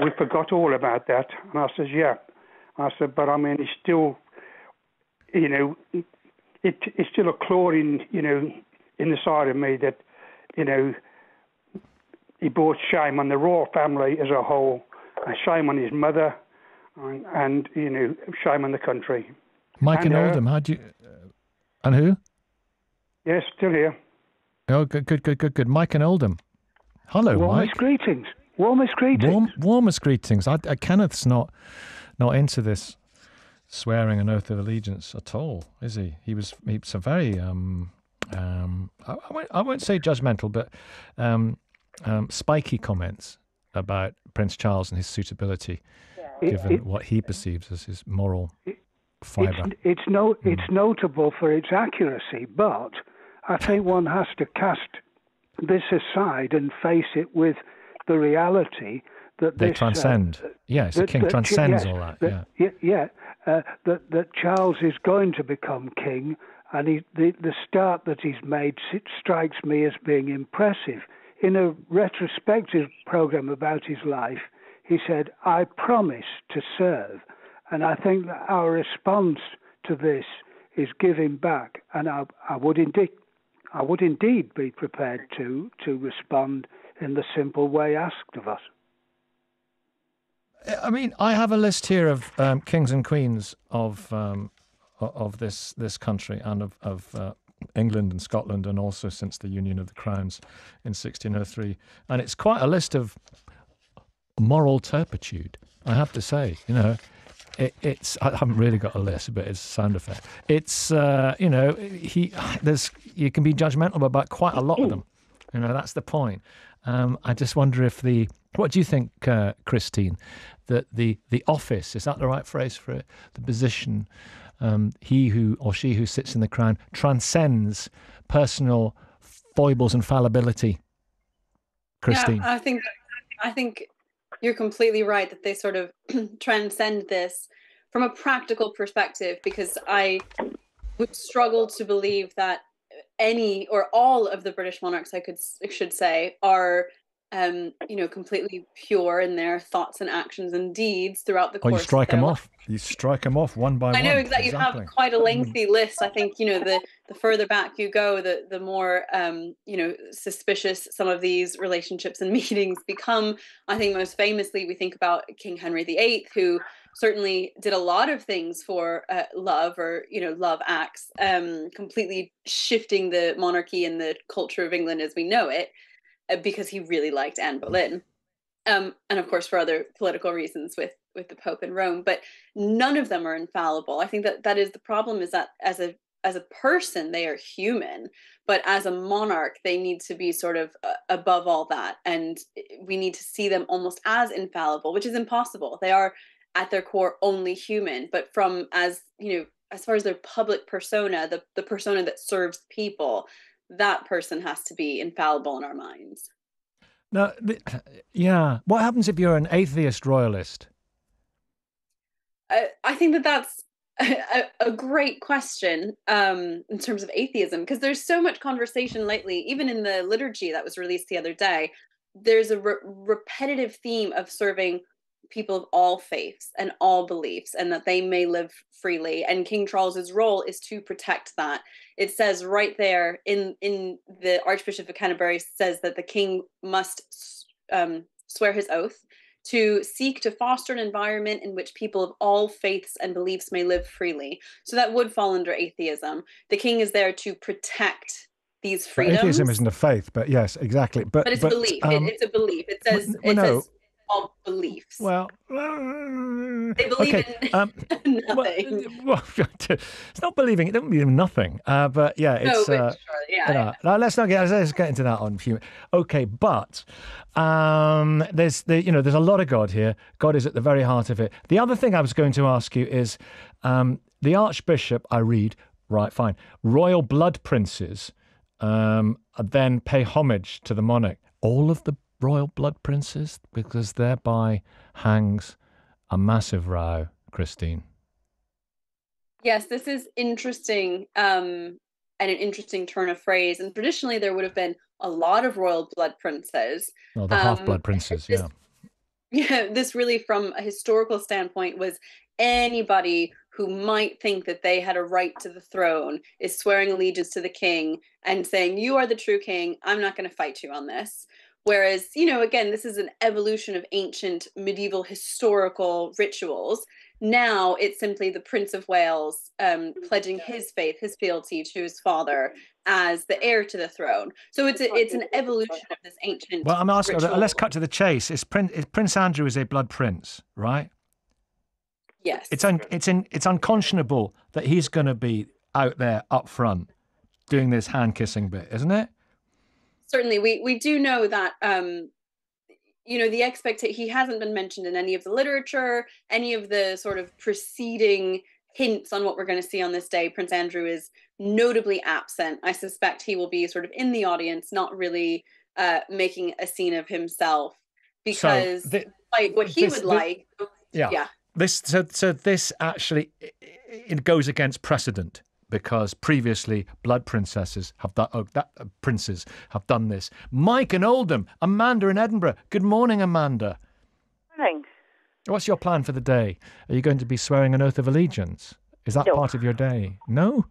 we forgot all about that." And I says, "Yeah." I said, "But I mean, it's still, you know, it's still a claw in, you know, in the side of me that, you know, he brought shame on the royal family as a whole, and shame on his mother, and you know, shame on the country." Mike and Oldham, how do you... and who? Yes, still here. Oh, good. Mike and Oldham. Hello, Warmest Mike. greetings. Warmest greetings. Warmest greetings. Kenneth's not into this swearing an oath of allegiance at all, is he? He's a very I won't say judgmental, but spiky comments about Prince Charles and his suitability, given what he perceives as his moral fibre. It's notable for its accuracy, but I think one has to cast this aside and face it with the reality that they transcend. Yes, the king transcends all that. That Charles is going to become king, and the start that he's made strikes me as being impressive. In a retrospective programme about his life, he said, "I promise to serve," and I think that our response to this is giving back, and I would indeed be prepared to respond in the simple way asked of us. I mean, I have a list here of kings and queens of this country and of England and Scotland, and also since the Union of the Crowns in 1603, and it's quite a list of moral turpitude. I have to say, you know, it's I haven't really got a list, but it's a sound effect. It's you know, you can be judgmental about quite a lot of them. You know, that's the point. I just wonder if what do you think, Christine, that the office, is that the right phrase for it? The position, he who or she who sits in the crown transcends personal foibles and fallibility. Christine? Yeah, I think you're completely right that they sort of transcend this from a practical perspective, because I would struggle to believe that any or all of the British monarchs, should say, are you know, completely pure in their thoughts and actions and deeds throughout the course. You strike of their them life. off. You strike them off one by one. I know exactly. You have quite a lengthy list. I think, you know, the further back you go, the more you know, suspicious some of these relationships and meetings become. I think most famously we think about King Henry VIII, who certainly did a lot of things for love, or, you know, love acts, completely shifting the monarchy and the culture of England as we know it, because he really liked Anne Boleyn. And of course for other political reasons with the Pope in Rome, but none of them are infallible. I think that is the problem, is that as a person they are human, but as a monarch they need to be sort of above all that, and we need to see them almost as infallible, which is impossible. They are at their core only human, but from, as you know, as far as their public persona, the persona that serves people, that person has to be infallible in our minds. Now, yeah. What happens if you're an atheist royalist? I think that's a great question in terms of atheism, because there's so much conversation lately, even in the liturgy that was released the other day. There's a repetitive theme of serving people of all faiths and all beliefs, and that they may live freely. And King Charles's role is to protect that. It says right there in the Archbishop of Canterbury says that the king must swear his oath to seek to foster an environment in which people of all faiths and beliefs may live freely. So that would fall under atheism. The king is there to protect these freedoms. Atheism isn't a faith, but yes, exactly. But it's a belief. It's a belief. It says says all beliefs. Well, they believe in nothing. Well, it's not believing. It doesn't believe in nothing. But yeah, it's. No, but sure, yeah. Now, let's get into that on human. Okay, but there's a lot of God here. God is at the very heart of it. The other thing I was going to ask you is the Archbishop. I read right, fine. Royal blood princes then pay homage to the monarch. All of the royal blood princes, because thereby hangs a massive row, Christine. Yes, this is interesting, and an interesting turn of phrase. And traditionally, there would have been a lot of royal blood princes. Oh, the half-blood princes, yeah. Yeah, this really, from a historical standpoint, was anybody who might think that they had a right to the throne is swearing allegiance to the king and saying, you are the true king, I'm not going to fight you on this. Whereas, again, this is an evolution of ancient medieval historical rituals. Now it's simply the Prince of Wales pledging his faith, his fealty to his father as the heir to the throne. So it's an evolution of this ancient. Well, I'm asking. ritual. Let's cut to the chase. Prince Andrew is a blood prince, right? Yes. It's unconscionable that he's going to be out there up front doing this hand kissing bit, isn't it? Certainly, we do know that. The expectation, he hasn't been mentioned in any of the literature, any of the sort of preceding hints on what we're going to see on this day. Prince Andrew is notably absent. I suspect he will be sort of in the audience, not really making a scene of himself, because what he would like. Yeah. This actually it goes against precedent, because previously blood princesses have done princes have done this. Mike in Oldham, Amanda in Edinburgh. Good morning, Amanda. Morning. What's your plan for the day? Are you going to be swearing an oath of allegiance? Is that part of your day? No.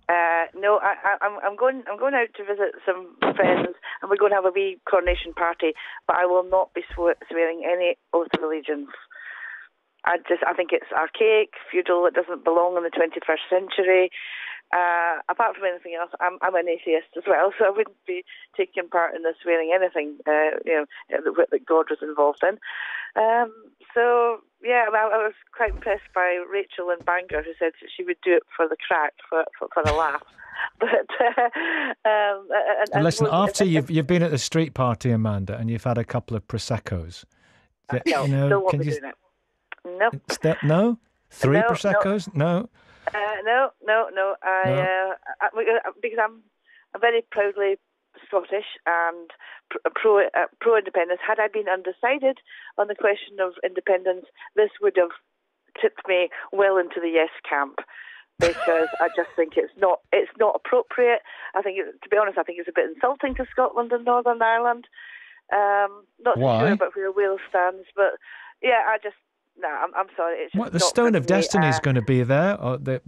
No, I'm going out to visit some friends, and we're going to have a wee coronation party. But I will not be swearing any oath of allegiance. I think it's archaic, feudal. It doesn't belong in the 21st century. Apart from anything else, I'm an atheist as well, so I wouldn't be taking part in the swearing anything that God was involved in. So yeah, I was quite impressed by Rachel in Bangor, who said that she would do it for the crack, for a laugh. But listen, after you've been at the street party, Amanda, and you've had a couple of proseccos, still won't be doing it. Nope. No? Three No, Prosecco's? No. No. Because I'm very proudly Scottish and pro independence. Had I been undecided on the question of independence, this would have tipped me well into the yes camp, because I just think it's not appropriate. I think, to be honest, it's a bit insulting to Scotland and Northern Ireland. Not Why? sure about where Wales stands, but yeah, no, I'm sorry. It's just The not Stone for of me. Destiny is going to be there,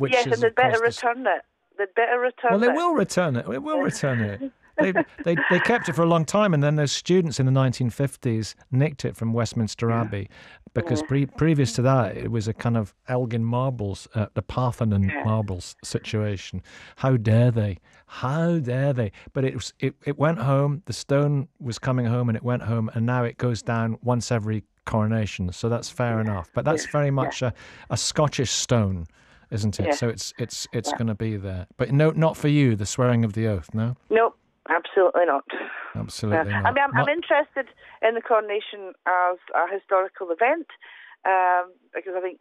Yes, and they'd better return it. They'd better return it. Well, they will return it. They will return it. They kept it for a long time, and then those students in the 1950s nicked it from Westminster Abbey, because previous to that, it was a kind of Elgin marbles, the Parthenon marbles situation. How dare they? How dare they? But it went home. The stone was coming home, and it went home, and now it goes down once every coronation, so that's fair enough. But that's very much a Scottish stone, isn't it? So it's going to be there. But no, not for you, the swearing of the oath, no? Nope, absolutely not. Absolutely not. I mean, I'm interested in the coronation as a historical event, because I think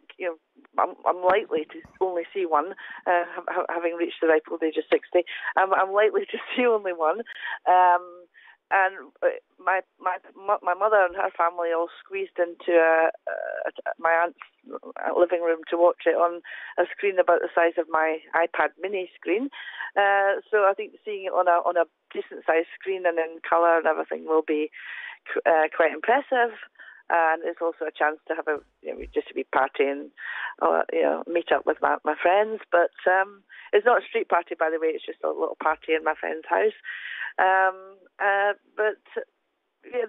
I'm likely to only see one, having reached the ripe old age of 60. I'm likely to see only one. And my mother and her family all squeezed into my aunt's living room to watch it on a screen about the size of my iPad mini screen. So I think seeing it on a decent sized screen and in colour and everything will be quite impressive. And it's also a chance to have just to be partying, meet up with my friends. But it's not a street party, by the way. It's just a little party in my friend's house. But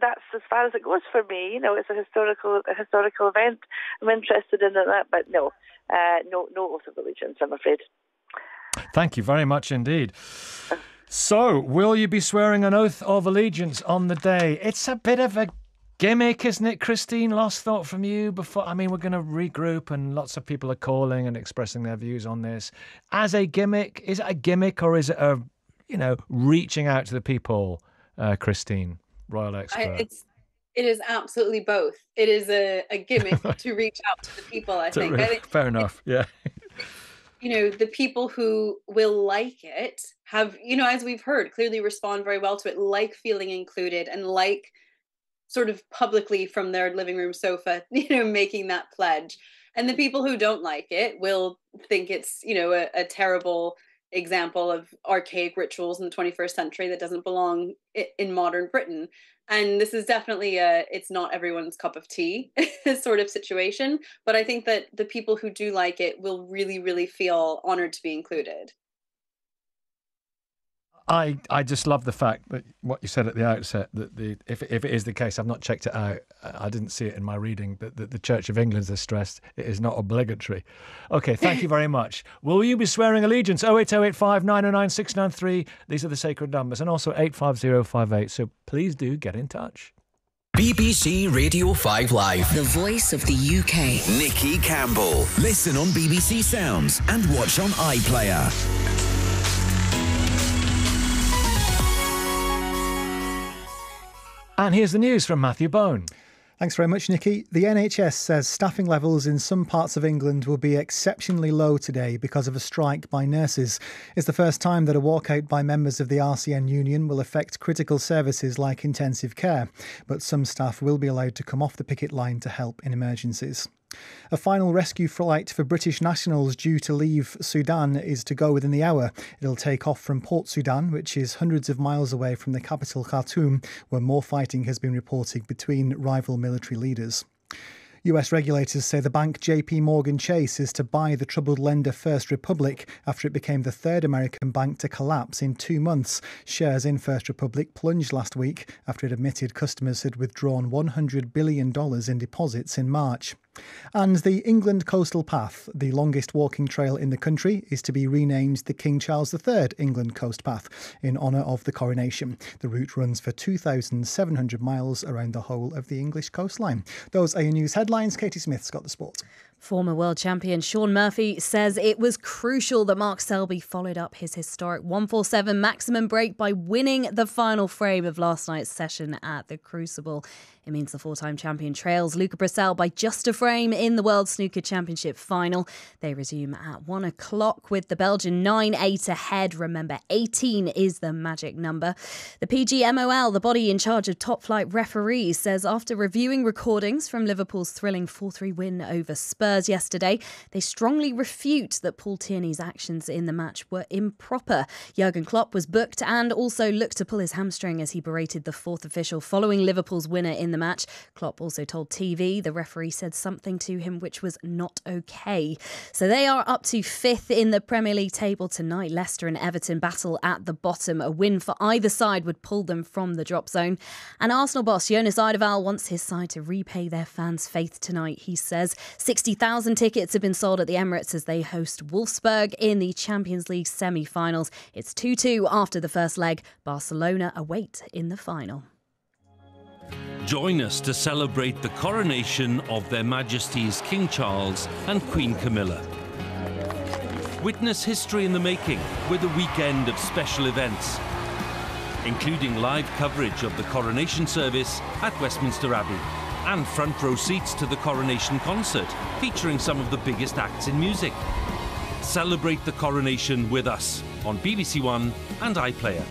that's as far as it goes for me. It's a historical event. I'm interested in that, but no oath of allegiance, I'm afraid. Thank you very much indeed. So, will you be swearing an oath of allegiance on the day? It's a bit of a gimmick, isn't it, Christine? Last thought from you before. I mean, we're going to regroup, and lots of people are calling and expressing their views on this. As a gimmick, is it a gimmick, or is it a reaching out to the people, Christine, royal expert? It is absolutely both. It is a gimmick to reach out to the people, I think. Fair enough, yeah. The people who will like it have, as we've heard, clearly respond very well to it, like feeling included and like sort of publicly from their living room sofa, making that pledge. And the people who don't like it will think it's, a terrible example of archaic rituals in the 21st century that doesn't belong in modern Britain. And this is definitely it's not everyone's cup of tea sort of situation. But I think that the people who do like it will really, really feel honored to be included. I just love the fact that what you said at the outset, that if it is the case, I've not checked it out, I didn't see it in my reading, but the Church of England has stressed it is not obligatory. Okay, thank you very much. Will you be swearing allegiance? 08085 909 693. These are the sacred numbers, and also 85058. So please do get in touch. BBC Radio 5 Live. The voice of the UK. Nikki Campbell. Listen on BBC Sounds and watch on iPlayer. And here's the news from Matthew Bone. Thanks very much, Nikki. The NHS says staffing levels in some parts of England will be exceptionally low today because of a strike by nurses. It's the first time that a walkout by members of the RCN union will affect critical services like intensive care, but some staff will be allowed to come off the picket line to help in emergencies. A final rescue flight for British nationals due to leave Sudan is to go within the hour. It'll take off from Port Sudan, which is hundreds of miles away from the capital Khartoum, where more fighting has been reported between rival military leaders. US regulators say the bank JP Morgan Chase is to buy the troubled lender First Republic after it became the third American bank to collapse in 2 months. Shares in First Republic plunged last week after it admitted customers had withdrawn $100 billion in deposits in March. And the England Coastal Path, the longest walking trail in the country, is to be renamed the King Charles III England Coast Path in honour of the coronation. The route runs for 2,700 miles around the whole of the English coastline. Those are your news headlines. Katie Smith's got the sport. Former world champion Shaun Murphy says it was crucial that Mark Selby followed up his historic 147 maximum break by winning the final frame of last night's session at the Crucible. It means the four-time champion trails Luca Bressel by just a frame in the World Snooker Championship final. They resume at 1 o'clock with the Belgian 9-8 ahead. Remember, 18 is the magic number. The PGMOL, the body in charge of top-flight referees, says after reviewing recordings from Liverpool's thrilling 4-3 win over Spurs yesterday, they strongly refute that Paul Tierney's actions in the match were improper. Jurgen Klopp was booked and also looked to pull his hamstring as he berated the fourth official following Liverpool's winner in the match. Klopp also told TV the referee said something to him which was not okay. So they are up to fifth in the Premier League table tonight. Leicester and Everton battle at the bottom. A win for either side would pull them from the drop zone. And Arsenal boss Jonas Eidevall wants his side to repay their fans' faith tonight. He says 60,000 tickets have been sold at the Emirates as they host Wolfsburg in the Champions League semi-finals. It's 2-2 after the first leg. Barcelona await in the final. Join us to celebrate the coronation of Their Majesties King Charles and Queen Camilla. Witness history in the making with a weekend of special events, including live coverage of the coronation service at Westminster Abbey and front row seats to the coronation concert featuring some of the biggest acts in music. Celebrate the coronation with us on BBC One and iPlayer.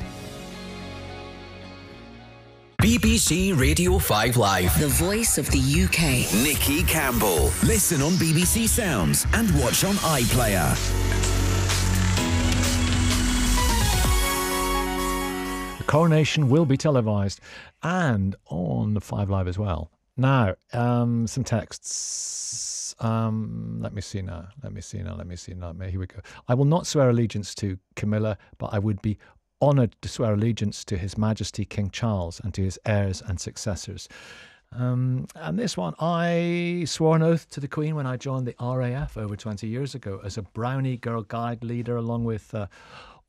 BBC Radio 5 Live. The voice of the UK. Nikki Campbell. Listen on BBC Sounds and watch on iPlayer. The coronation will be televised and on the 5 Live as well. Now, some texts. Let me see now. Here we go. I will not swear allegiance to Camilla, but I would be honoured to swear allegiance to His Majesty King Charles and to his heirs and successors. And this one, I swore an oath to the Queen when I joined the RAF over 20 years ago as a Brownie Girl Guide leader, along with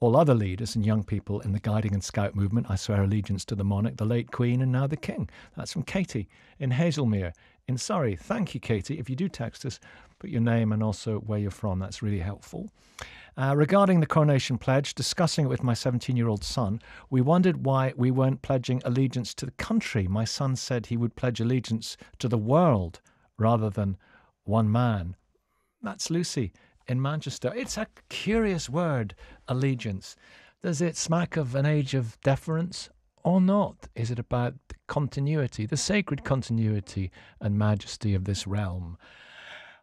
all other leaders and young people in the Guiding and Scout movement. I swear allegiance to the monarch, the late Queen, and now the King. That's from Katie in Hazelmere in Surrey. Thank you, Katie. If you do text us, put your name and also where you're from. That's really helpful. Regarding the coronation pledge, discussing it with my 17-year-old son, we wondered why we weren't pledging allegiance to the country. My son said he would pledge allegiance to the world rather than one man. That's Lucy in Manchester. It's a curious word, allegiance. Does it smack of an age of deference or not? Is it about the continuity, the sacred continuity and majesty of this realm?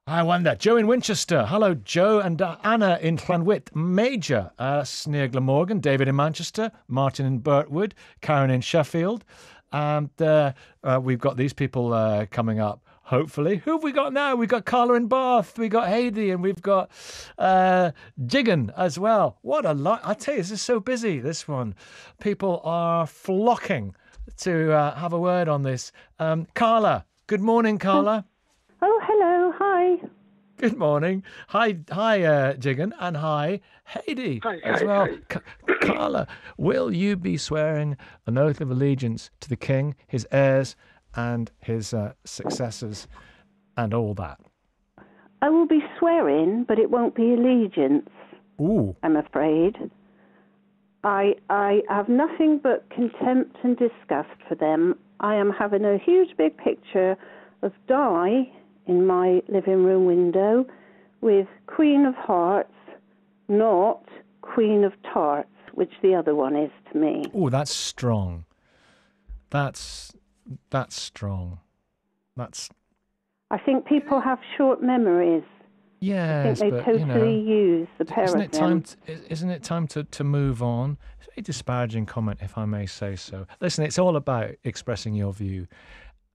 I wonder. Joe in Winchester. Hello, Joe. And Anna in Llanwit. Major. Sneer Glamorgan. David in Manchester. Martin in Birtwood. Karen in Sheffield. And we've got these people coming up, hopefully. Who have we got now? We've got Carla in Bath. We've got Heidi. And we've got Jigan as well. What a lot. I tell you, this is so busy, this one. People are flocking to have a word on this. Carla. Good morning, Carla. Oh, hello. Hi. Good morning. Hi, Jigan, and hi, Heidi, as well. Carla, will you be swearing an oath of allegiance to the king, his heirs, and his successors, and all that? I will be swearing, but it won't be allegiance. Ooh. I'm afraid. I have nothing but contempt and disgust for them. I am having a huge big picture of Di in my living room window with Queen of Hearts, not Queen of Tarts, which the other one is to me. Oh, that's strong. That's strong. I think people have short memories. Yes, I think they totally use the pair isn't of it them. Isn't it time to move on? It's a very disparaging comment, if I may say so. Listen, it's all about expressing your view.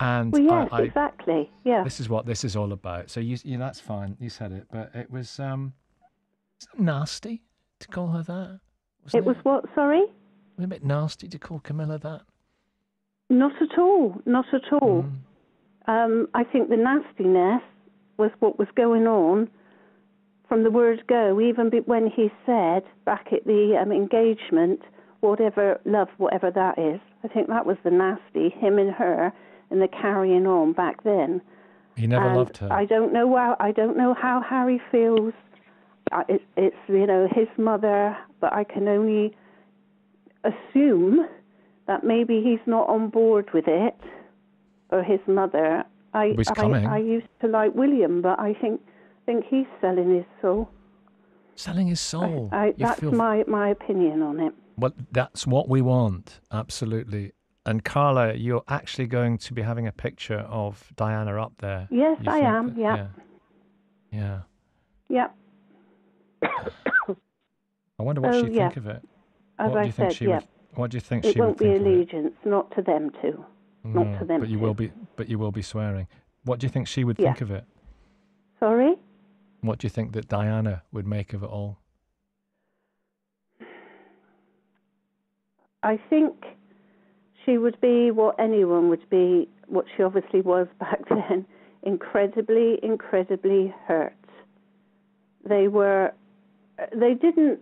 And well, yes, exactly. Yeah. This is what this is all about. So you that's fine. You said it, but it was nasty to call her that. It was what? Sorry. It was a bit nasty to call Camilla that. Not at all. Not at all. I think the nastiness was what was going on from the word go. Even when he said back at the engagement, whatever that is. I think that was the nasty. Him and her. And the carrying on back then. He never loved her. I don't know how Harry feels. It's his mother, but I can only assume that maybe he's not on board with it, or his mother. I used to like William, but I think he's selling his soul. Selling his soul. That's my opinion on it. Well, that's what we want. Absolutely. And Carla, you're actually going to be having a picture of Diana up there. Yes, I am. Yeah. Yeah. Yeah. I wonder what she'd think of it. As I said, what do you think she would think of it? It won't be allegiance, not to them two. Not to them. But you will be swearing. What do you think she would think of it? Sorry? What do you think that Diana would make of it all? I think she would be what anyone would be, what she obviously was back then, incredibly, incredibly hurt. They didn't,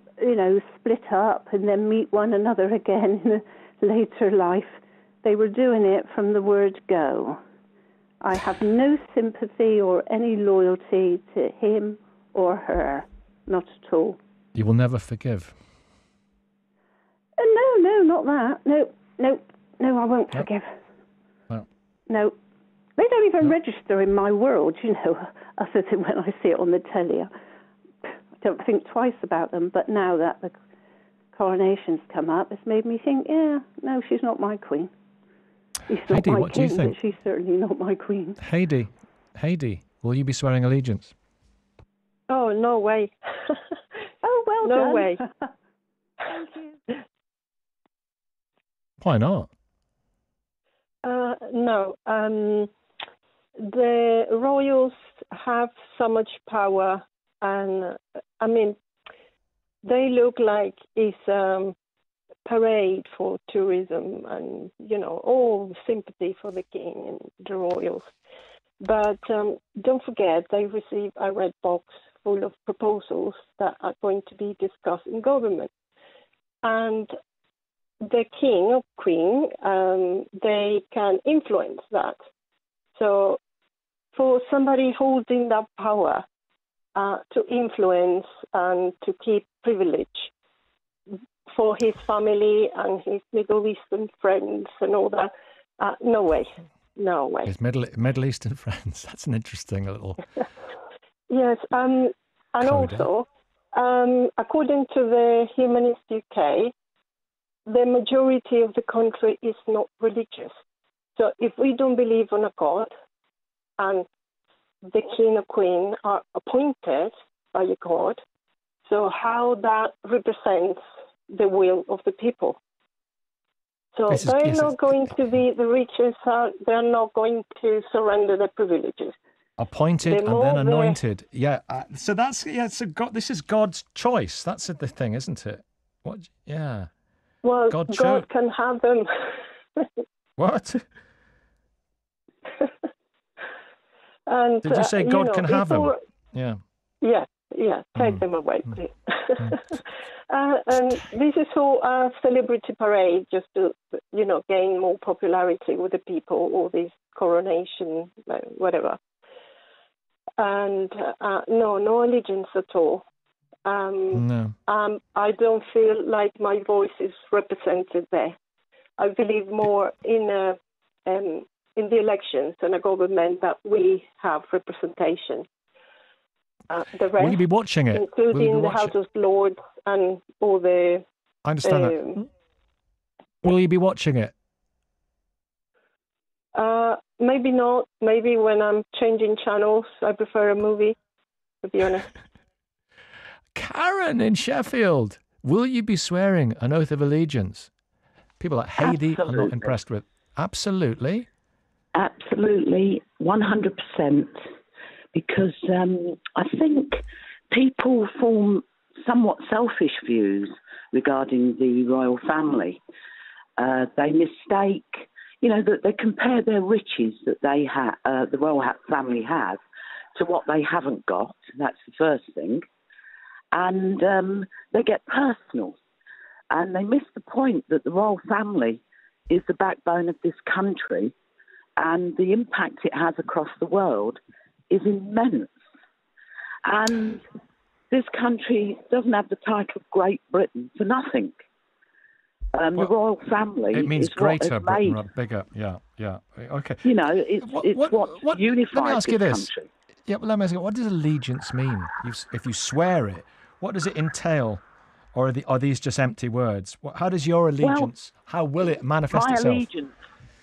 split up and then meet one another again in a later life. They were doing it from the word go. I have no sympathy or any loyalty to him or her, not at all. You will never forgive? No, not that. No, I won't forgive. No. They don't even register in my world, other than when I see it on the telly. I don't think twice about them, but now that the coronation's come up, it's made me think, no, she's not my queen. She's not Heidi, my what king, do you think? but she's certainly not my queen. Heidi, will you be swearing allegiance? Oh, no way. Oh, well no done. way. Thank you. Why not? No. The royals have so much power, and they look like it's a parade for tourism and, all sympathy for the king and the royals. But don't forget, they receive a red box full of proposals that are going to be discussed in government. And the king or queen, they can influence that. So for somebody holding that power to influence and to keep privilege for his family and his Middle Eastern friends and all that, no way. His Middle Eastern friends. That's an interesting little... Yes, and also, according to the Humanist UK, the majority of the country is not religious. So if we don't believe on a God, and the king or queen are appointed by a god. So how that represents the will of the people. So they're not going to be, the richest they're not going to surrender their privileges. Appointed and then anointed. Yeah. So that's, so God, this is God's choice. That's the thing, isn't it? What? Yeah. Well, God can have them. What? And, did you say God can have them? Yeah. Yeah, take them away, please. And this is all a celebrity parade just to, gain more popularity with the people, all this coronation, whatever. And no allegiance at all. No. I don't feel like my voice is represented there. I believe more in the elections and a government that we have representation. The rest, will you be watching it? Including the House of Lords and all the... I understand that. Will you be watching it? Maybe not. Maybe when I'm changing channels, I prefer a movie, to be honest. Karen in Sheffield, will you be swearing an oath of allegiance? People like Heidi are not impressed with. Absolutely. Absolutely, 100%. Because I think people form somewhat selfish views regarding the royal family. They mistake, that they compare their riches that they the royal family have, to what they haven't got. That's the first thing. And they get personal. And they miss the point that the royal family is the backbone of this country, and the impact it has across the world is immense. And this country doesn't have the title of Great Britain for nothing. The royal family it means is greater what has made, Britain, bigger. Yeah. Okay. It's what unified let me ask you this. country. Yeah, well, let me ask you, what does allegiance mean? If you swear it, what does it entail? Or are these just empty words? How does your allegiance, how will it manifest itself?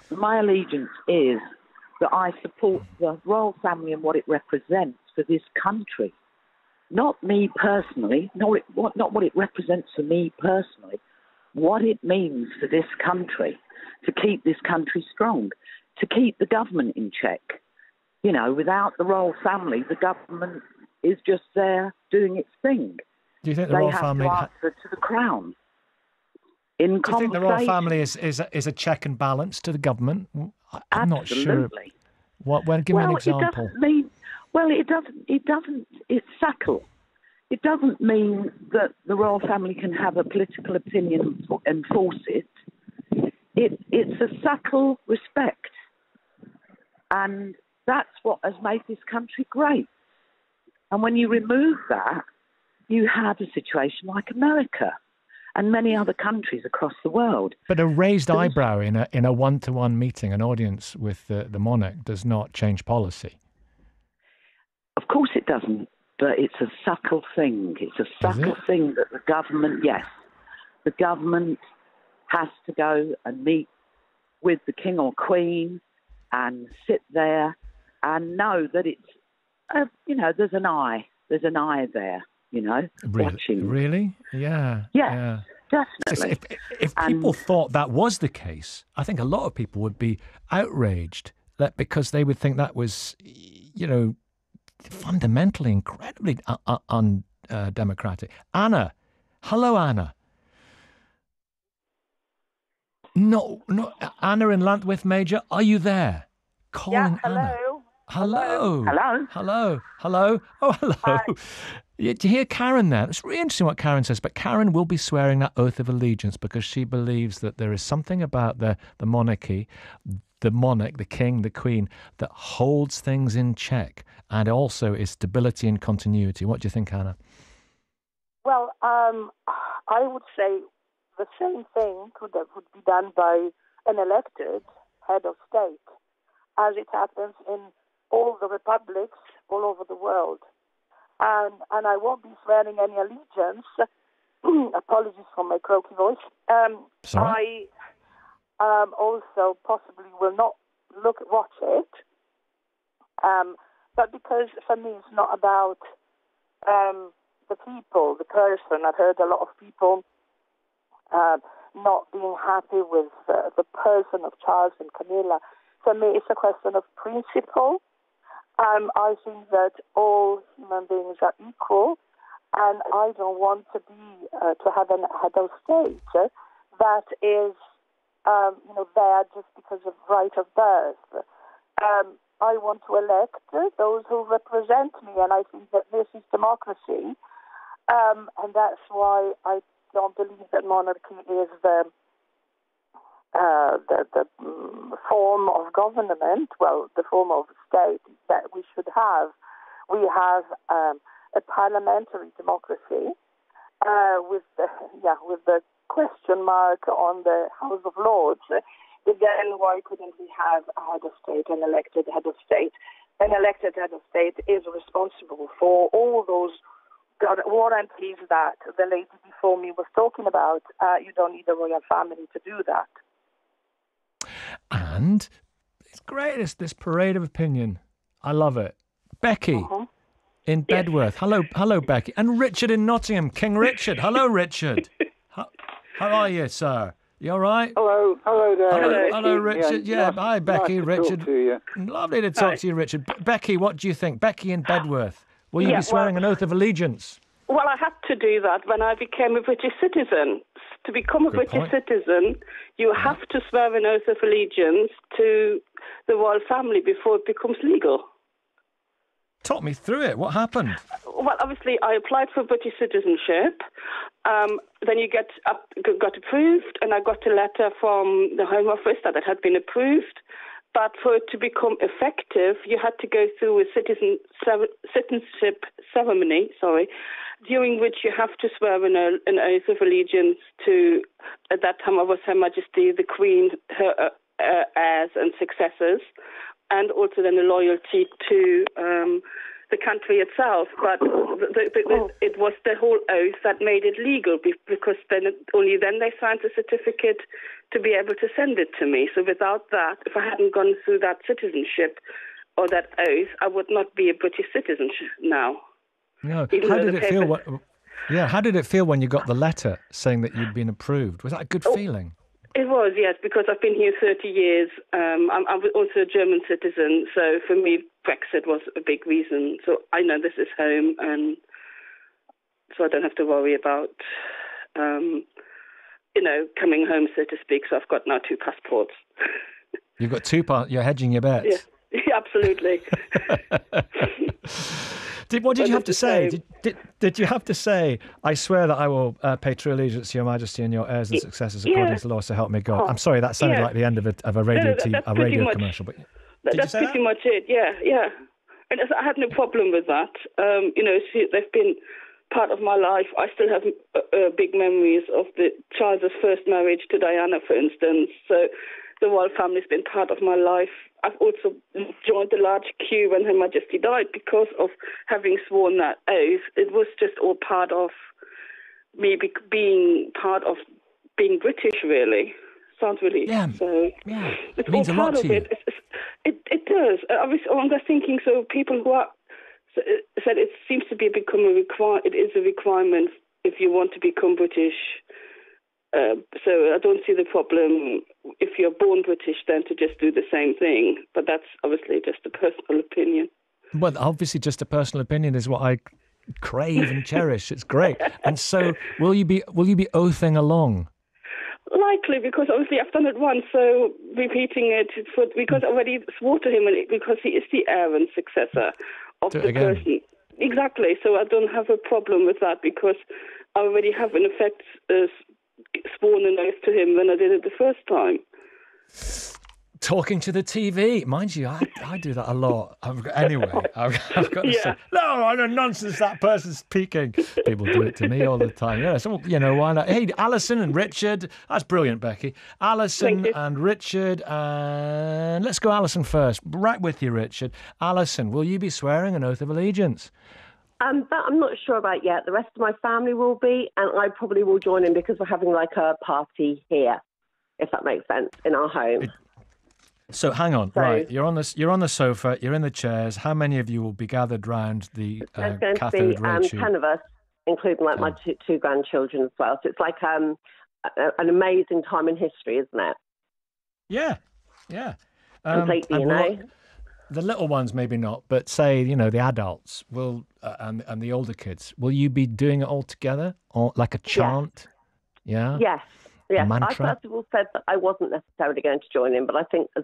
My allegiance is that I support the royal family and what it represents for this country. Not me personally, not what it represents for me personally, what it means for this country, to keep this country strong, to keep the government in check. Without the royal family, the government is just there doing its thing. Do you think the royal family have to answer to the crown? Do you think the royal family is a check and balance to the government? I'm not sure. Give me an example. It doesn't. It's subtle. It doesn't mean that the royal family can have a political opinion and force it. It's a subtle respect, and that's what has made this country great. And when you remove that, you have a situation like America and many other countries across the world. But a raised eyebrow in a one-to-one meeting, an audience with the monarch, does not change policy. Of course it doesn't, but it's a subtle thing. It's a subtle thing that the government has to go and meet with the king or queen and sit there and know that it's, there's an eye there. Watching. Really? Yeah. Yeah. Definitely. If people thought that was the case, I think a lot of people would be outraged because they would think that was, fundamentally, incredibly undemocratic. Anna. Hello, Anna. No, Anna in Lantwith Major, are you there? Calling Anna. Hello. Oh, hello. Hi. Do you hear Karen there? It's really interesting what Karen says, but Karen will be swearing that oath of allegiance because she believes that there is something about the monarchy, the monarch, the king, the queen, that holds things in check and also is stability and continuity. What do you think, Anna? Well, I would say the same thing would be done by an elected head of state, as it happens in all the republics all over the world. And I won't be swearing any allegiance. Apologies for my croaky voice. I also possibly will not watch it. but because for me it's not about the people, the person. I've heard a lot of people not being happy with the person of Charles and Camilla. For me, it's a question of principle. I think that all human beings are equal, and I don't want to be to have a head of state that is, there just because of right of birth. I want to elect those who represent me, and I think that this is democracy, and that's why I don't believe that monarchy is the form of government, the form of state that we should have. We have a parliamentary democracy with the question mark on the House of Lords. Then why couldn't we have a head of state, an elected head of state? An elected head of state is responsible for all those war and peace that the lady before me was talking about. You don't need a royal family to do that. And it's great, this parade of opinion. I love it. Becky in Bedworth. Hello, Becky. And Richard in Nottingham. King Richard. Hello, Richard. How are you, sir? You all right? Hello there. Hello, Richard. Yeah, nice, hi, Becky. nice Richard. To talk to you. Lovely to talk to you, Richard. Becky, what do you think? Becky in Bedworth. Will you be swearing an oath of allegiance? Well, I had to do that when I became a British citizen. To become a British citizen, you have to swear an oath of allegiance to the royal family before it becomes legal. Talk me through it. What happened? Well, obviously, I applied for British citizenship. Then you got approved, and I got a letter from the Home Office that it had been approved. But for it to become effective, you had to go through a citizenship ceremony, during which you have to swear an oath of allegiance to, at that time, I was Her Majesty, the Queen, her heirs and successors, and also then a loyalty to the country itself. But it was the whole oath that made it legal, because only then they signed the certificate to be able to send it to me. So without that, if I hadn't gone through that citizenship or that oath, I would not be a British citizen now. No. How did it feel? How did it feel when you got the letter saying that you'd been approved? Was that a good feeling? It was, yes, because I've been here 30 years. I'm also a German citizen, so for me, Brexit was a big reason. So I know this is home, and so I don't have to worry about, coming home, so to speak. So I've got now 2 passports. You've got 2 passports. You're hedging your bets. Yeah, absolutely. What did you have to say? Did you have to say, I swear that I will pay true allegiance to your majesty and your heirs and successors according to the law, so help me God? I'm sorry, that sounded like the end of a radio commercial. But that's pretty much it, yeah. And I had no problem with that. They've been part of my life. I still have big memories of Charles's first marriage to Diana, for instance. So the royal family's been part of my life. I've also joined the large queue when Her Majesty died because of having sworn that oath. It was just all part of me being part of being British, really. Sounds really... Yeah. So it means a lot to you. It does. I was thinking, so people who are... said it seems to be it is a requirement if you want to become British. So I don't see the problem if you're born British then to just do the same thing. But that's obviously just a personal opinion. Well, obviously just a personal opinion is what I crave and cherish. It's great. And so will you be oathing along? Likely, because obviously I've done it once, so repeating it because I already swore to him, because he is the heir and successor of the person. Exactly. So I don't have a problem with that, because I already have in effect sworn an oath to him when I did it the first time. Talking to the TV, mind you, I do that a lot. Anyway, I've got to say, no, I know nonsense. That person's speaking. People do it to me all the time. Yeah, so why not? Hey, Alison and Richard, that's brilliant, Becky. Alison and Richard, and let's go, Alison first. Right with you, Richard. Alison, will you be swearing an oath of allegiance? That I'm not sure about yet. The rest of my family will be, and I probably will join in because we're having like a party here, if that makes sense, in our home. So hang on, So- right? You're on the sofa. You're in the chairs. How many of you will be gathered round the There's going to cathode be ray tube? 10 of us, including like my two grandchildren as well. So it's like an amazing time in history, isn't it? Yeah, yeah. Completely, and you know. The little ones maybe not, but say the adults will and the older kids. Will you be doing it all together, or like a chant? Yeah. Yes. A Yes, I mantra? first of all said that I wasn't necessarily going to join in, but I think as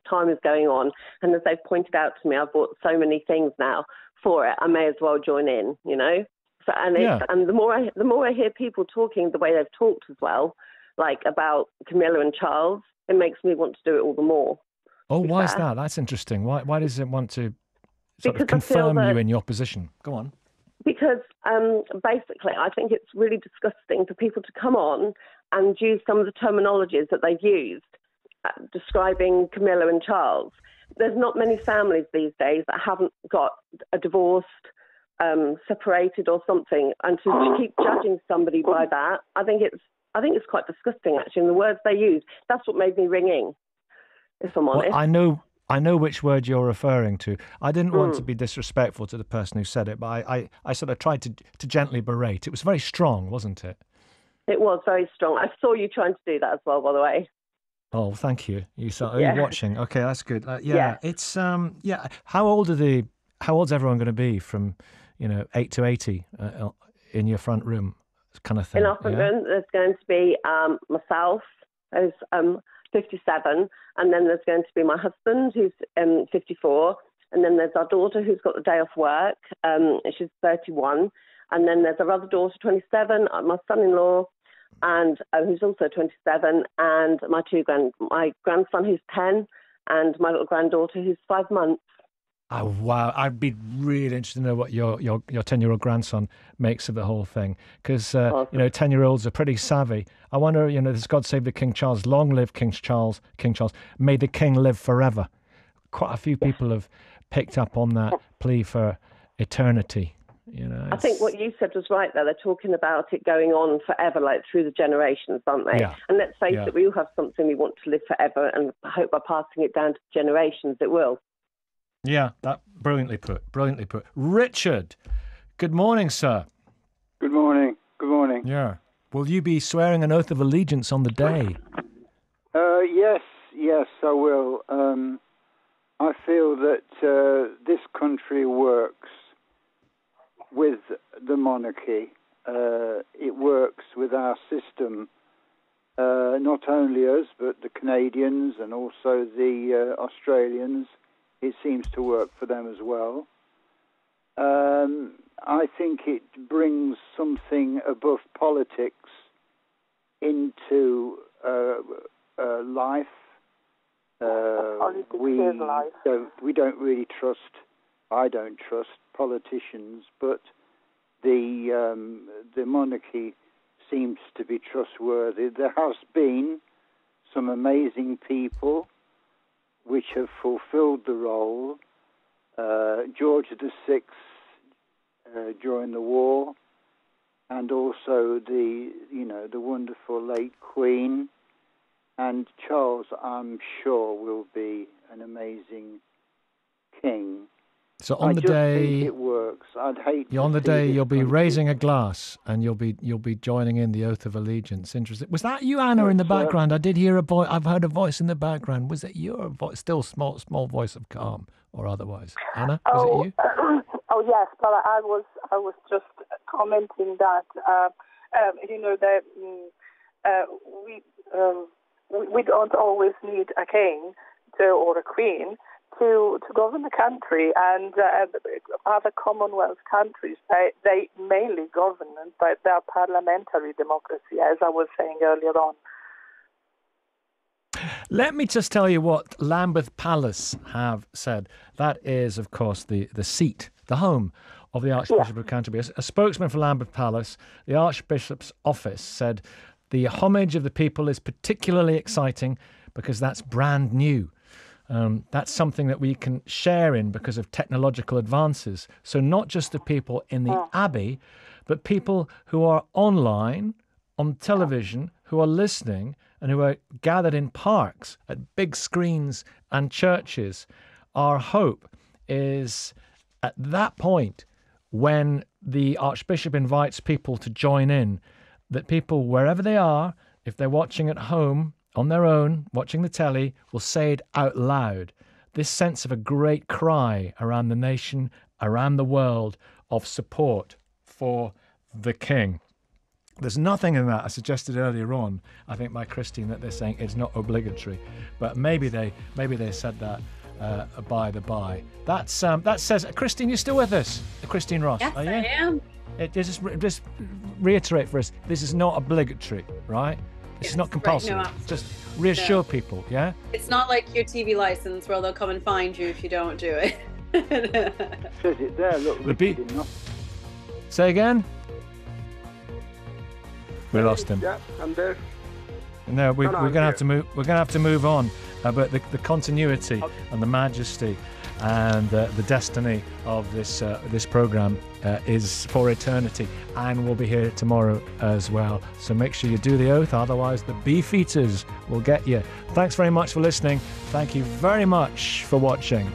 time is going on, and as they've pointed out to me, I've bought so many things now for it. I may as well join in, you know. So and the more I hear people talking the way they've talked as well, like about Camilla and Charles, it makes me want to do it all the more. Oh, why is that? That's interesting. Why does it want to sort of Because I feel confirm you that- in your position? Go on. Because basically, I think it's really disgusting for people to come on and use some of the terminologies that they've used describing Camilla and Charles. There's not many families these days that haven't got a divorced, separated or something, and to keep judging somebody by that, I think it's quite disgusting actually. And the words they use, that's what made me ring in, if I'm honest. Well, I know which word you're referring to. I didn't want to be disrespectful to the person who said it, but I sort of tried to gently berate. It was very strong, wasn't it? It was very strong. I saw you trying to do that as well, by the way. Oh, thank you. Are Yeah. you watching? Okay, that's good. Yeah. It's How old's everyone going to be from 8 to 80 in your front room, kind of thing? In our front room, there's going to be myself, who's 57, and then there's going to be my husband, who's 54, and then there's our daughter, who's got the day off work. She's 31, and then there's our other daughter, 27, my son-in-law, and who's also 27, and my grandson, who's 10, and my little granddaughter, who's 5 months. Oh, wow. I'd be really interested to know what your 10-year-old grandson makes of the whole thing. Because, 10-year-olds are pretty savvy. I wonder, this God Save the King Charles. Long live King Charles. May the king live forever. Quite a few people have picked up on that plea for eternity. I think what you said was right there. They're talking about it going on forever, like through the generations, aren't they? Yeah. And let's face it, we all have something we want to live forever, and I hope by passing it down to generations it will. Yeah, that brilliantly put. Richard, good morning, sir. Good morning. Yeah. Will you be swearing an oath of allegiance on the day? Yes, I will. I feel that this country works with the monarchy. It works with our system. Not only us, but the Canadians and also the Australians. It seems to work for them as well. I think it brings something above politics into life. We don't really trust. I don't trust politicians, but the monarchy seems to be trustworthy. There has been some amazing people which have fulfilled the role. George VI during the war, and also the wonderful late Queen, and Charles, I'm sure, will be an amazing king. So on the I day think it works. I'd hate. on the day you'll be raising a glass and you'll be joining in the oath of allegiance. Interesting. Was that you, Anna, in the background? I did hear a voice. I've heard a voice in the background. Was it your voice? Still small voice of calm or otherwise? Anna, was it you? Oh yes, but I was just commenting that we don't always need a king or a queen to govern the country, and other Commonwealth countries, they mainly govern by their parliamentary democracy, as I was saying earlier on. Let me just tell you what Lambeth Palace have said. That is, of course, the seat, the home of the Archbishop of Canterbury. A spokesman for Lambeth Palace, the Archbishop's office, said the homage of the people is particularly exciting because that's brand new. That's something that we can share in because of technological advances. So not just the people in the Abbey, but people who are online, on television, who are listening and who are gathered in parks at big screens and churches. Our hope is at that point when the Archbishop invites people to join in, that people, wherever they are, if they're watching at home, on their own, watching the telly, will say it out loud. This sense of a great cry around the nation, around the world, of support for the King. There's nothing in that. I suggested earlier on, I think by Christine, that they're saying it's not obligatory, but maybe they said that by the by. That says, Christine, you're still with us? Christine Ross, yes, are you? I am. Just reiterate for us, this is not obligatory, right? It's not compulsory. Right, no, just reassure people, yeah? It's not like your TV license where they'll come and find you if you don't do it. Says it there, look. Say again? We lost him. Yeah, I'm there. No, we're going to have to move. We're going to have to move on. But the continuity and the majesty and the destiny of this program is for eternity, and we'll be here tomorrow as well. So make sure you do the oath, otherwise the beef eaters will get you. Thanks very much for listening. Thank you very much for watching.